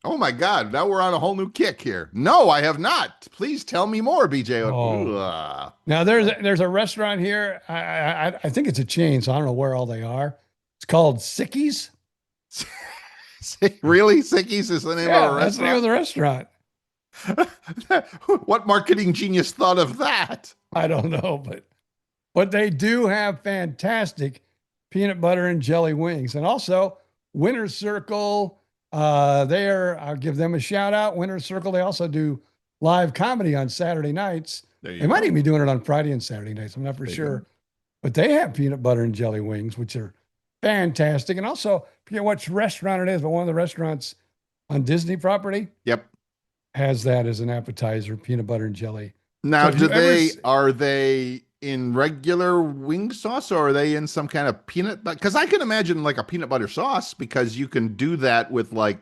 Oh my God! Now we're on a whole new kick here. No, I have not. Please tell me more, BJ. Oh. Ugh. Now there's a restaurant here. I think it's a chain, so I don't know where all they are. It's called Sickies. Really? Sickies is the name Yeah, of a that's the name of restaurant? the restaurant. What marketing genius thought of that? I don't know, but they do have fantastic peanut butter and jelly wings, and also Winner's Circle. I'll give them a shout out. Winner's Circle. They also do live comedy on Saturday nights. There you They might go. even be doing it on Friday and Saturday nights. I'm not for There you sure, go. but they have peanut butter and jelly wings, which are fantastic. And also, I forget which restaurant it is, but one of the restaurants on Disney property Yep. has that as an appetizer, peanut butter and jelly. Now, So have you ever are they in regular wing sauce or are they in some kind of peanut butter? Because I can imagine like a peanut butter sauce because you can do that with like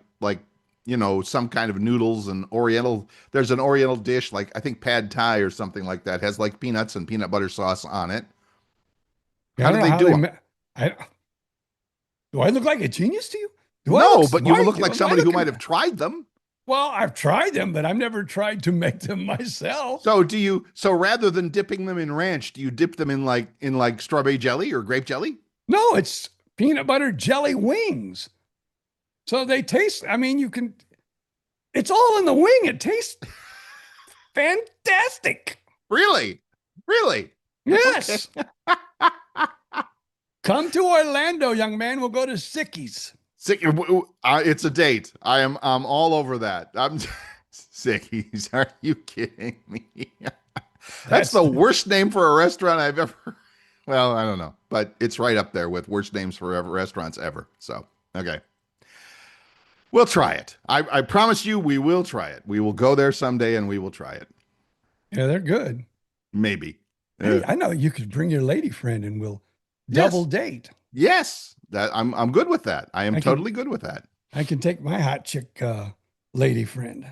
some kind of noodles and Oriental. There's an Oriental dish like I think Pad Thai or something like that has like peanuts and peanut butter sauce on it. I How don't do know they do 'em? do I look like a genius to you? Do I No, look but you smart? look like Am I somebody who looking- might have tried them. Well, I've tried them, but I've never tried to make them myself. So rather than dipping them in ranch, do you dip them in like strawberry jelly or grape jelly? No, it's peanut butter jelly wings. So they taste, it's all in the wing. It tastes fantastic. Really? Really? Yes. Come to Orlando, young man. We'll go to Sickies. It's a date. I'm all over that. I'm Sickies. Are you kidding me? That's the worst name for a restaurant I've ever. Well, I don't know, but it's right up there with worst names for restaurants ever. So, okay. We'll try it. I promise you we will try it. We will go there someday and we will try it. Yeah, they're good. Maybe. Hey, I know you could bring your lady friend and we'll Yes. double date. Yes. I'm good with that. I am I can- totally good with that. I can take my hot chick lady friend.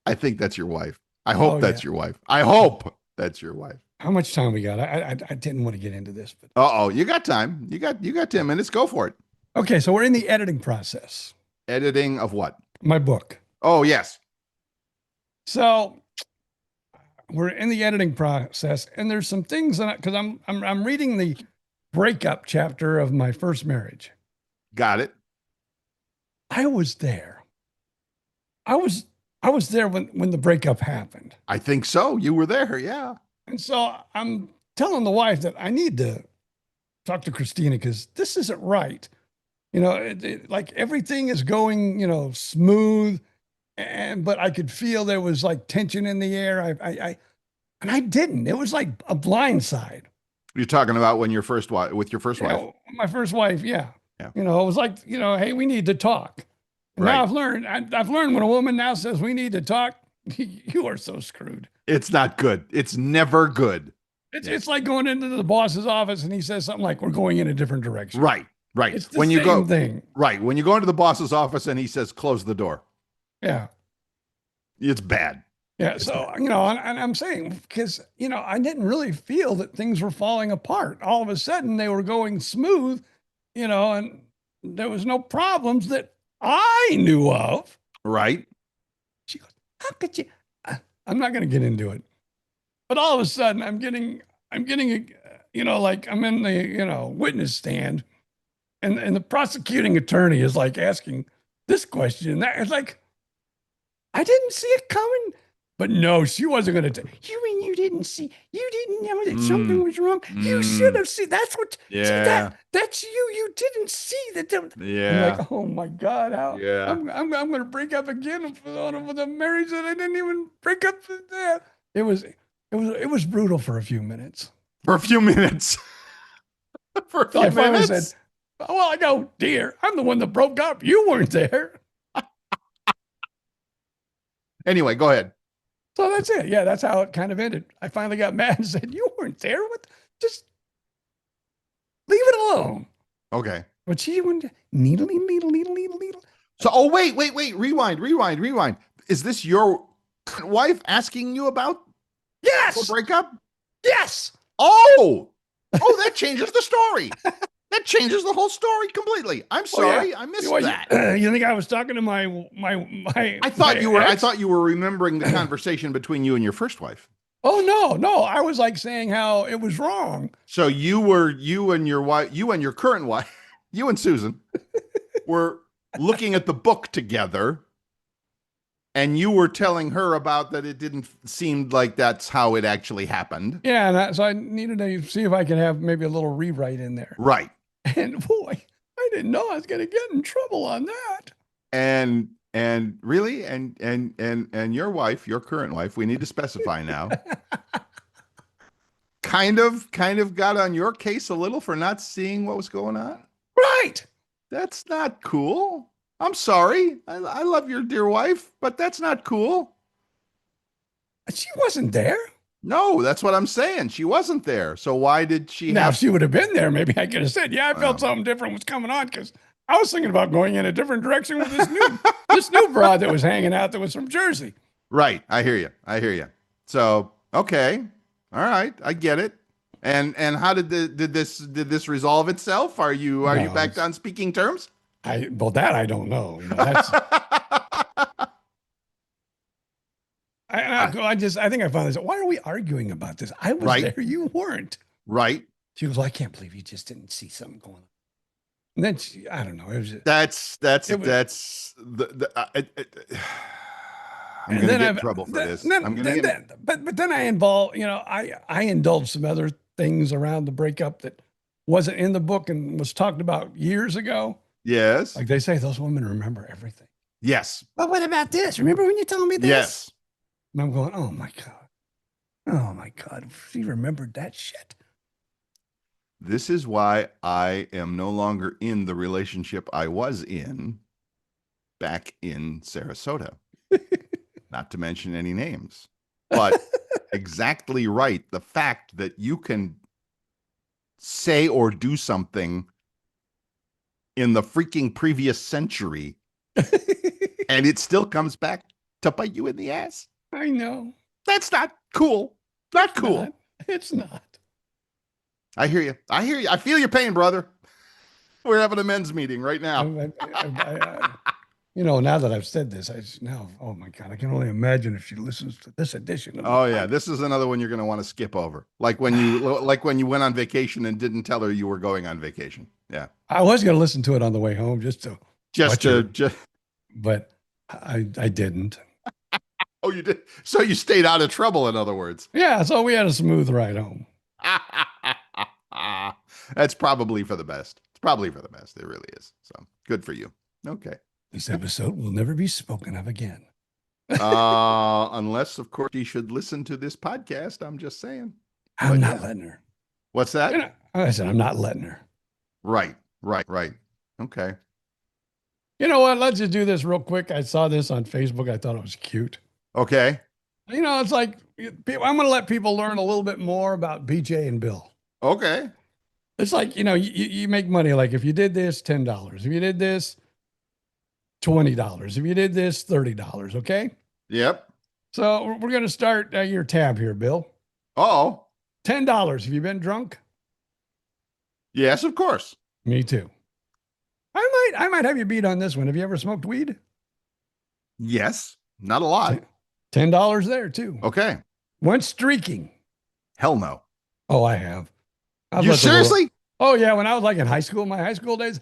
I think that's your wife. I hope Oh, that's yeah. your wife. I hope that's your wife. How much time we got? I didn't want to get into this, but Uh-oh, you got time. You got 10 minutes. Go for it. okay. So we're in the editing process. Editing of what? My book. Oh, yes. So we're in the editing process, and there's some things that because I'm reading the breakup chapter of my first marriage. Got it. I was there. I was there when the breakup happened. I think so. You were there. Yeah. And so I'm telling the wife that I need to talk to Christina because this isn't right. You know, like everything is going, smooth, but I could feel there was like tension in the air. And I didn't. It was like a blindside. You're talking about when your first wife, with your first wife. My first wife, yeah. Yeah. It was like, hey, we need to talk. And Right. now I've learned when a woman now says we need to talk, you are so screwed. It's not good. It's never good. It's like going into the boss's office and he says something like, we're going in a different direction. Right. Right. It's the When you same go, thing. right. When you go into the boss's office and he says, close the door, Yeah. it's bad. Yeah. So, and I'm saying, because, I didn't really feel that things were falling apart. All of a sudden they were going smooth, and there was no problems that I knew of. Right. She goes, how could you? I'm not going to get into it. But all of a sudden I'm getting, like I'm in the, witness stand and the prosecuting attorney is like asking this question and that. It's like, I didn't see it coming. But no, she wasn't going to. You mean you didn't know that something was wrong? You should have seen. That's what. see, Yeah. that's you. You didn't see that. I'm Yeah. like, oh my God, how? Yeah. I'm going to break up again with a marriage that I didn't even break up with that. It was brutal for a few minutes. For a few minutes. For a So few I finally minutes. said, Well, I go, dear, I'm the one that broke up. You weren't there. Anyway, go ahead. So that's it. Yeah, that's how it kind of ended. I finally got mad and said, you weren't there. What? Just leave it alone. Okay. But she went needle. So, wait. Rewind. Is this your wife asking you about the Yes. breakup? Yes. Oh, that changes the story. That changes the whole story completely. I'm sorry, I missed that. You think I was talking to my I thought you were. ex? I thought you were remembering the conversation between you and your first wife. Oh no. I was like saying how it was wrong. So you and your current wife, you and Susan, were looking at the book together, and you were telling her about that. It didn't seem like that's how it actually happened. Yeah, so I needed to see if I could have maybe a little rewrite in there. Right. And boy, I didn't know I was going to get in trouble on that. And really, and your wife, your current wife, we need to specify now, kind of got on your case a little for not seeing what was going on. Right. That's not cool. I'm sorry. I love your dear wife, but that's not cool. She wasn't there. No, that's what I'm saying. She wasn't there. So why did she Now, have? if she would have been there, maybe I could have said, yeah, I felt something different was coming on because I was thinking about going in a different direction with this new broad that was hanging out that was from Jersey. Right. I hear you. So, okay. All right. I get it. And how did this resolve itself? Are you back on speaking terms? That I don't know. That's I think I found this. Why are we arguing about this? I was there. You weren't. Right. She goes, well, I can't believe you just didn't see something going on. And then I don't know. It was I'm going to get in trouble for this. But then I involve, I indulged some other things around the breakup that wasn't in the book and was talked about years ago. Yes. Like they say, those women remember everything. Yes. But what about this? Remember when you told me this? Yes. And I'm going, oh my God. She remembered that shit. This is why I am no longer in the relationship I was in back in Sarasota. Not to mention any names, but exactly right. The fact that you can say or do something in the freaking previous century and it still comes back to bite you in the ass. I know. That's not cool. Not cool. It's not. I hear you. I feel your pain, brother. We're having a men's meeting right now. Now that I've said this, oh my God, I can only imagine if she listens to this edition. This is another one you're going to want to skip over. Like when you went on vacation and didn't tell her you were going on vacation. Yeah. I was going to listen to it on the way home but I didn't. Oh, you did. So you stayed out of trouble, in other words. Yeah. So we had a smooth ride home. That's probably for the best. It's probably for the best. It really is. So good for you. Okay. This episode will never be spoken of again. Unless, of course, you should listen to this podcast. I'm just saying. I'm not letting her. What's that? I said, I'm not letting her. Right. Okay. You know what? Let's just do this real quick. I saw this on Facebook. I thought it was cute. Okay. It's like, I'm going to let people learn a little bit more about BJ and Bill. Okay. It's like, you make money. Like if you did this, $10. If you did this, $20. If you did this, $30. Okay. Yep. So we're going to start your tab here, Bill. Oh, $10. Have you been drunk? Yes, of course. Me too. I might have you beat on this one. Have you ever smoked weed? Yes. Not a lot. $10 there too. Okay. Went streaking. Hell no. Oh, I have. You seriously? Oh yeah. When I was like in high school, my high school days,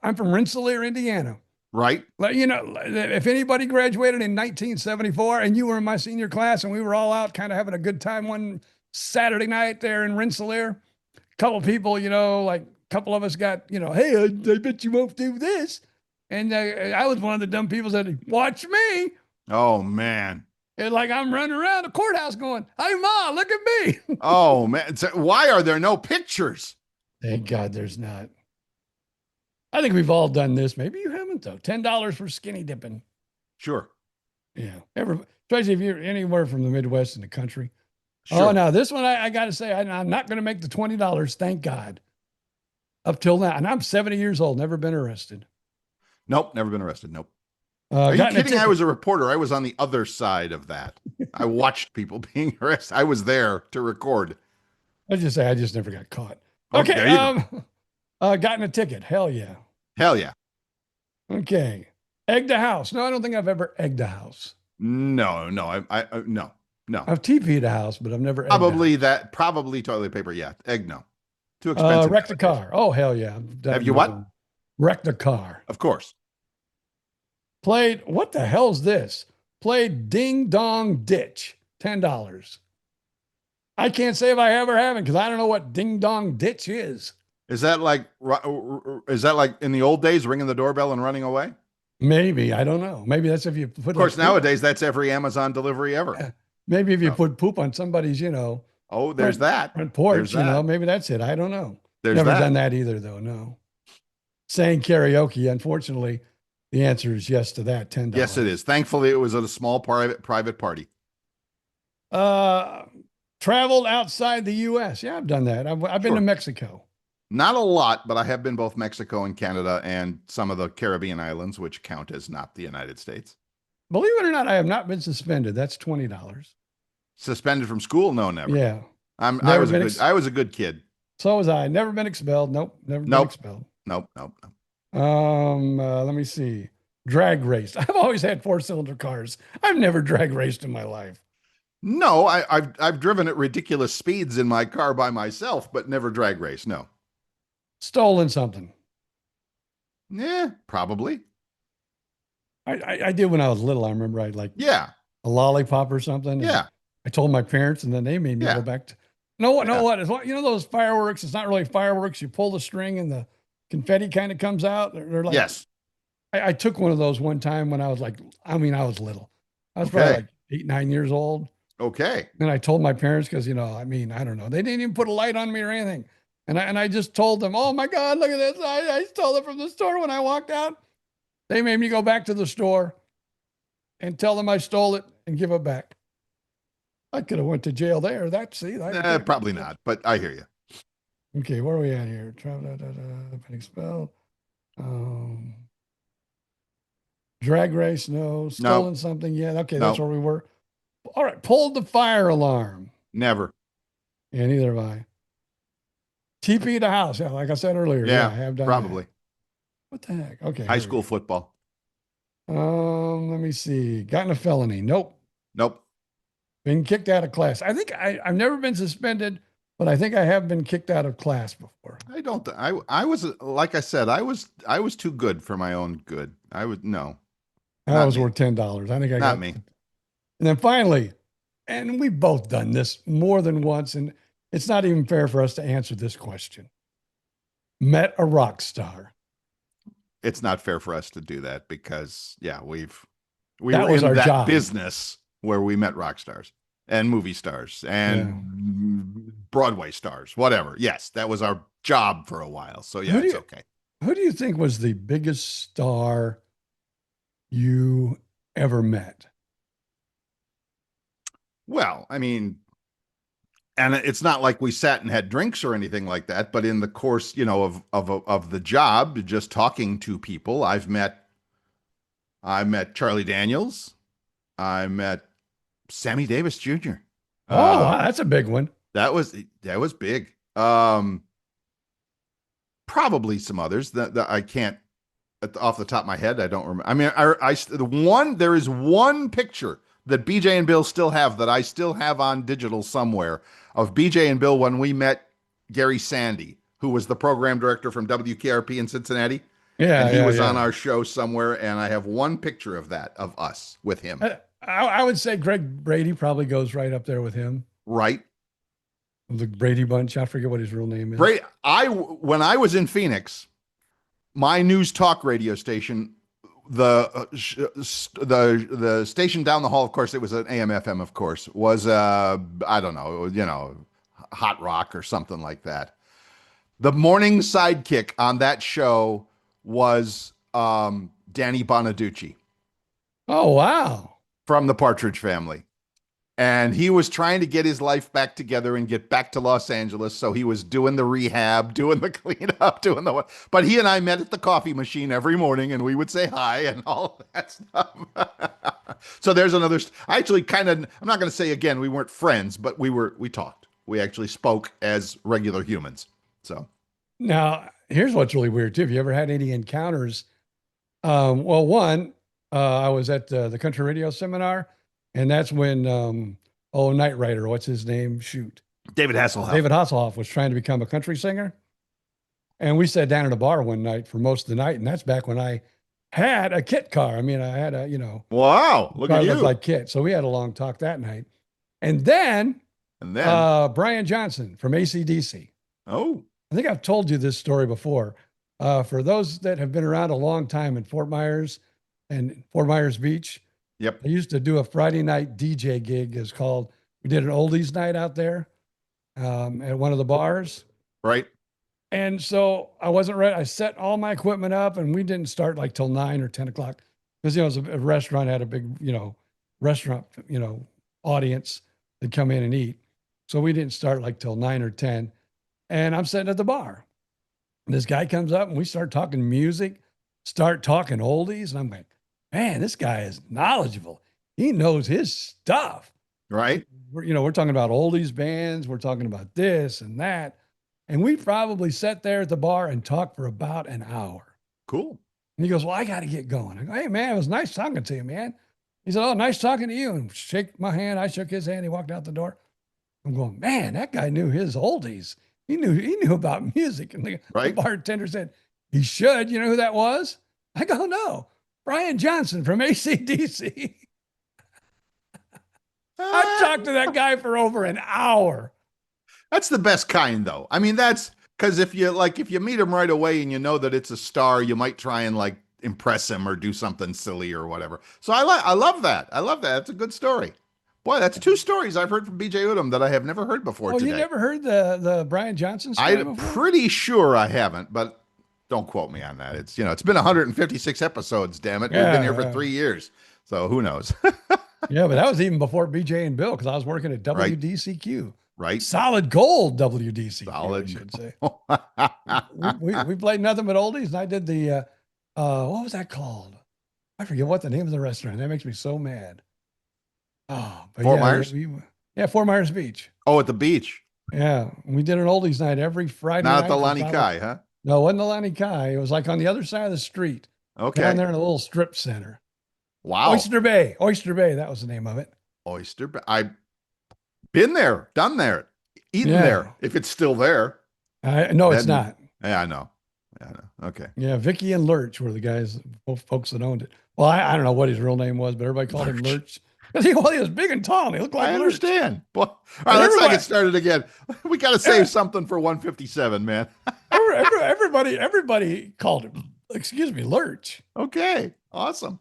I'm from Rensselaer, Indiana. Right. Like, if anybody graduated in 1974 and you were in my senior class and we were all out kind of having a good time one Saturday night there in Rensselaer, a couple people, like a couple of us got, hey, I bet you won't do this. And I was one of the dumb people that said, watch me. Oh, man. It's like I'm running around the courthouse going, hey, Ma, look at me. Oh, man. So why are there no pictures? Thank God there's not. I think we've all done this. Maybe you haven't though. $10 for skinny dipping. Sure. Yeah. Especially if you're anywhere from the Midwest in the country. Sure. Oh, now this one, I got to say, I'm not going to make the $20. Thank God. Up till now. And I'm 70 years old, never been arrested. Nope. Never been arrested. Nope. Are you kidding? I was a reporter. I was on the other side of that. I watched people being arrested. I was there to record. Let's just say I just never got caught. Okay. Gotten a ticket. Hell yeah. Hell yeah. Okay. Egged a house. No, I don't think I've ever egged a house. No. No. I've TP'd a house, but I've never egged probably toilet paper. Yeah. Egg. No. Too expensive. Wrecked a car. Oh, hell yeah. Have you what? Wrecked a car. Of course. Played, what the hell's this? Played Ding Dong Ditch, $10. I can't say if I ever haven't because I don't know what Ding Dong Ditch is. Is that like in the old days, ringing the doorbell and running away? Maybe. I don't know. Maybe that's if you put. Of course, nowadays that's every Amazon delivery ever. Maybe if you put poop on somebody's, Oh, there's that. Front porch, maybe that's it. I don't know. There's Never done that either, though. No. Saying karaoke, unfortunately, the answer is yes to that. $10. Yes, it is. Thankfully, it was at a small private party. Traveled outside the U.S. Yeah, I've done that. I've been to Mexico. Not a lot, but I have been both Mexico and Canada and some of the Caribbean islands, which count as not the United States. Believe it or not, I have not been suspended. That's $20. Suspended from school? No, never. Yeah. I was a good kid. So was I. Never been expelled. Nope. Never been expelled. Nope. Let me see. Drag raced. I've always had 4-cylinder cars. I've never drag raced in my life. No, I've driven at ridiculous speeds in my car by myself, but never drag race. No. Stolen something. Yeah, probably. I did when I was little. I remember a lollipop or something. Yeah. I told my parents and then they made me go back to, what? Those fireworks, it's not really fireworks. You pull the string and the confetti kind of comes out. They're like, yes. I took one of those one time when I was I was little. I was probably like 8, 9 years old. Okay. And I told my parents because, I don't know. They didn't even put a light on me or anything. And I just told them, oh my God, look at this. I stole it from the store when I walked out. They made me go back to the store and tell them I stole it and give it back. I could have went to jail there. Probably not, but I hear you. Okay, where are we at here? Been expelled. Drag race, no. Stolen something, yeah. Okay, that's where we were. All right, pulled the fire alarm. Never. Yeah, neither have I. TP the house. Yeah, like I said earlier. Yeah, I have done probably. That. What the heck? Okay. High school football. Let me see. Gotten a felony. Nope. Been kicked out of class. I think I've never been suspended, but I think I have been kicked out of class before. I don't. I was, like I said, I was too good for my own good. I would no. That was worth $10. I think I got not me. And then finally, and we've both done this more than once, and it's not even fair for us to answer this question. Met a rock star. It's not fair for us to do that because we that were was in our that job. business where we met rock stars and movie stars and Broadway stars, whatever. Yes, that was our job for a while. So it's okay. Who do you think was the biggest star you ever met? Well, I mean, and it's not like we sat and had drinks or anything like that, but in the course, of the job, just talking to people, I met Charlie Daniels. I met Sammy Davis Jr. Oh, wow, that's a big one. That was big. Probably some others that I can't off the top of my head. I don't remember. I mean, there is one picture that BJ and Bill still have that I still have on digital somewhere of BJ and Bill when we met Gary Sandy, who was the program director from WKRP in Cincinnati. Yeah. And he was on our show somewhere. And I have one picture of that, of us with him. I would say Greg Brady probably goes right up there with him. Right. The Brady Bunch. I forget what his real name is. When I was in Phoenix, my news talk radio station, the station down the hall, of course, it was an AM FM, of course, was I don't know, hot rock or something like that. The morning sidekick on that show was Danny Bonaducci Oh, wow. from the Partridge Family. And he was trying to get his life back together and get back to Los Angeles. So he was doing the rehab, doing the cleanup, but he and I met at the coffee machine every morning and we would say hi and all of that stuff. So there's another, I actually I'm not going to say again, we weren't friends, but we talked. We actually spoke as regular humans. So Now, here's what's really weird too. Have you ever had any encounters? Well, one, I was at the country radio seminar, and that's when Knight Rider, what's his name? Shoot, David Hasselhoff. David Hasselhoff was trying to become a country singer, and we sat down at a bar one night for most of the night, and that's back when I had a Kit car. I mean, I had a Wow, look car at that you. looked like Kit, so we had a long talk that night, and then Brian Johnson from AC/DC. Oh, I think I've told you this story before. For those that have been around a long time in Fort Myers and Fort Myers Beach, yep. I used to do a Friday night DJ gig. We did an oldies night out there at one of the bars. Right. And so I wasn't ready. I set all my equipment up and we didn't start like till 9 or 10 o'clock because, it was a restaurant, had a big, restaurant, audience that come in and eat. So we didn't start like till 9 or 10. And I'm sitting at the bar. And this guy comes up and we start talking music, start talking oldies. And I'm like, man, this guy is knowledgeable. He knows his stuff. Right. We're talking about oldies bands. We're talking about this and that. And we probably sat there at the bar and talked for about an hour. Cool. And he goes, well, I got to get going. I go, hey, man, it was nice talking to you, man. He said, oh, nice talking to you. And shake my hand. I shook his hand. He walked out the door. I'm going, man, that guy knew his oldies. He knew about music. And the bartender said, he should. You know who that was? I go, no, Brian Johnson from AC/DC. I talked to that guy for over an hour. That's the best kind, though. I mean, that's because if you meet him right away and you know that it's a star, you might try and impress him or do something silly or whatever. So I love that. I love that. That's a good story. Boy, that's 2 stories I've heard from BJ Udom that I have never heard before today. You never heard the Brian Johnson story before? I'm pretty sure I haven't, but don't quote me on that. It's it's been 156 episodes, damn it. We've been here for 3 years. So who knows? Yeah, but that was even before BJ and Bill, because I was working at WDCQ. Right. Solid gold WDCQ, Solid. I should say. we played nothing but oldies, and I did the, what was that called? I forget what the name of the restaurant. That makes me so mad. Oh, but Fort Myers? Fort Myers Beach. Oh, at the beach. Yeah, we did an oldies night every Friday night. Not at the Lani Kai, huh? No, it wasn't the Lani Kai. It was like on the other side of the street. Okay. Down there in a little strip center. Wow. Oyster Bay. That was the name of it. Oyster Bay. I've been there, done there, eaten there, if it's still there. No, it's not. Yeah, I know. Okay. Yeah, Vicky and Lurch were the guys, both folks that owned it. Well, I don't know what his real name was, but everybody called him Lurch. He was big and tall, and he looked like I Lurch. understand. Well, all right, let's not get started again. We got to save something for 157, man. Everybody called him, Lurch. Okay, awesome.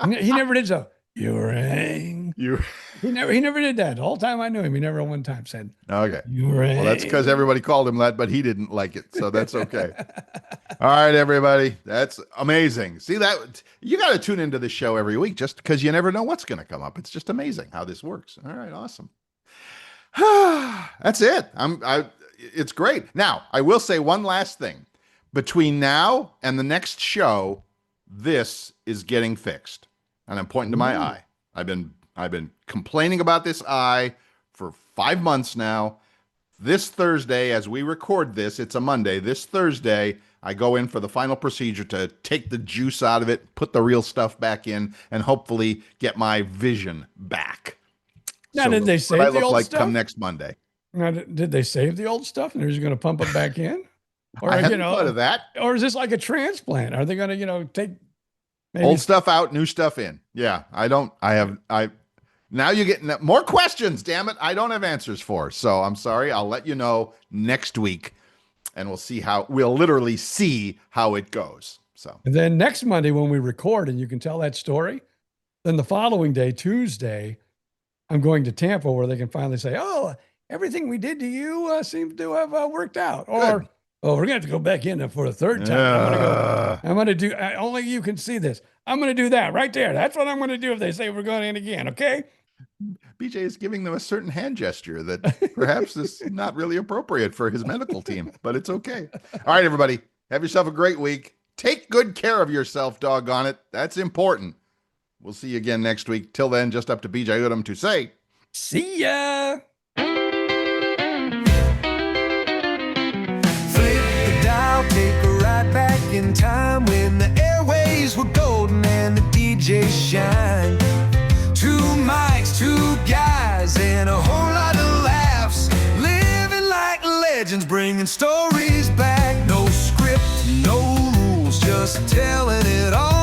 He never did so. You rang. He never did that. The whole time I knew him, he never one time said, okay. You rang. Well, that's because everybody called him that, but he didn't like it. So that's okay. All right, everybody. That's amazing. See that? You got to tune into this show every week just because you never know what's going to come up. It's just amazing how this works. All right, awesome. That's it. It's great. Now, I will say one last thing. Between now and the next show, this is getting fixed. And I'm pointing to my eye. I've been complaining about this eye for 5 months now. This Thursday, as we record this, it's a Monday. This Thursday, I go in for the final procedure to take the juice out of it, put the real stuff back in, and hopefully get my vision back. Now, did they save the old stuff? Come next Monday. Now, did they save the old stuff and they're just going to pump it back in? Or, I hadn't thought of that. Or is this like a transplant? Are they going to, take maybe old stuff out, new stuff in? Yeah, now you're getting more questions, damn it. I don't have answers for. So I'm sorry. I'll let you know next week and we'll literally see how it goes. So, and then next Monday when we record and you can tell that story, then the following day, Tuesday, I'm going to Tampa where they can finally say, oh, everything we did to you seems to have worked out. Or Oh, we're gonna have to go back in for a third time. I'm gonna do. Only you can see this. I'm gonna do that right there. That's what I'm gonna do if they say we're going in again. Okay. BJ is giving them a certain hand gesture that perhaps is not really appropriate for his medical team, but it's okay. All right, everybody, have yourself a great week. Take good care of yourself, doggone it. That's important. We'll see you again next week. Till then, just up to BJ Udom to say, see ya. Take a ride back in time when the airways were golden and the DJ shined. 2 mics, 2 guys, and a whole lot of laughs. Living like legends, bringing stories back. No script, no rules, just telling it all.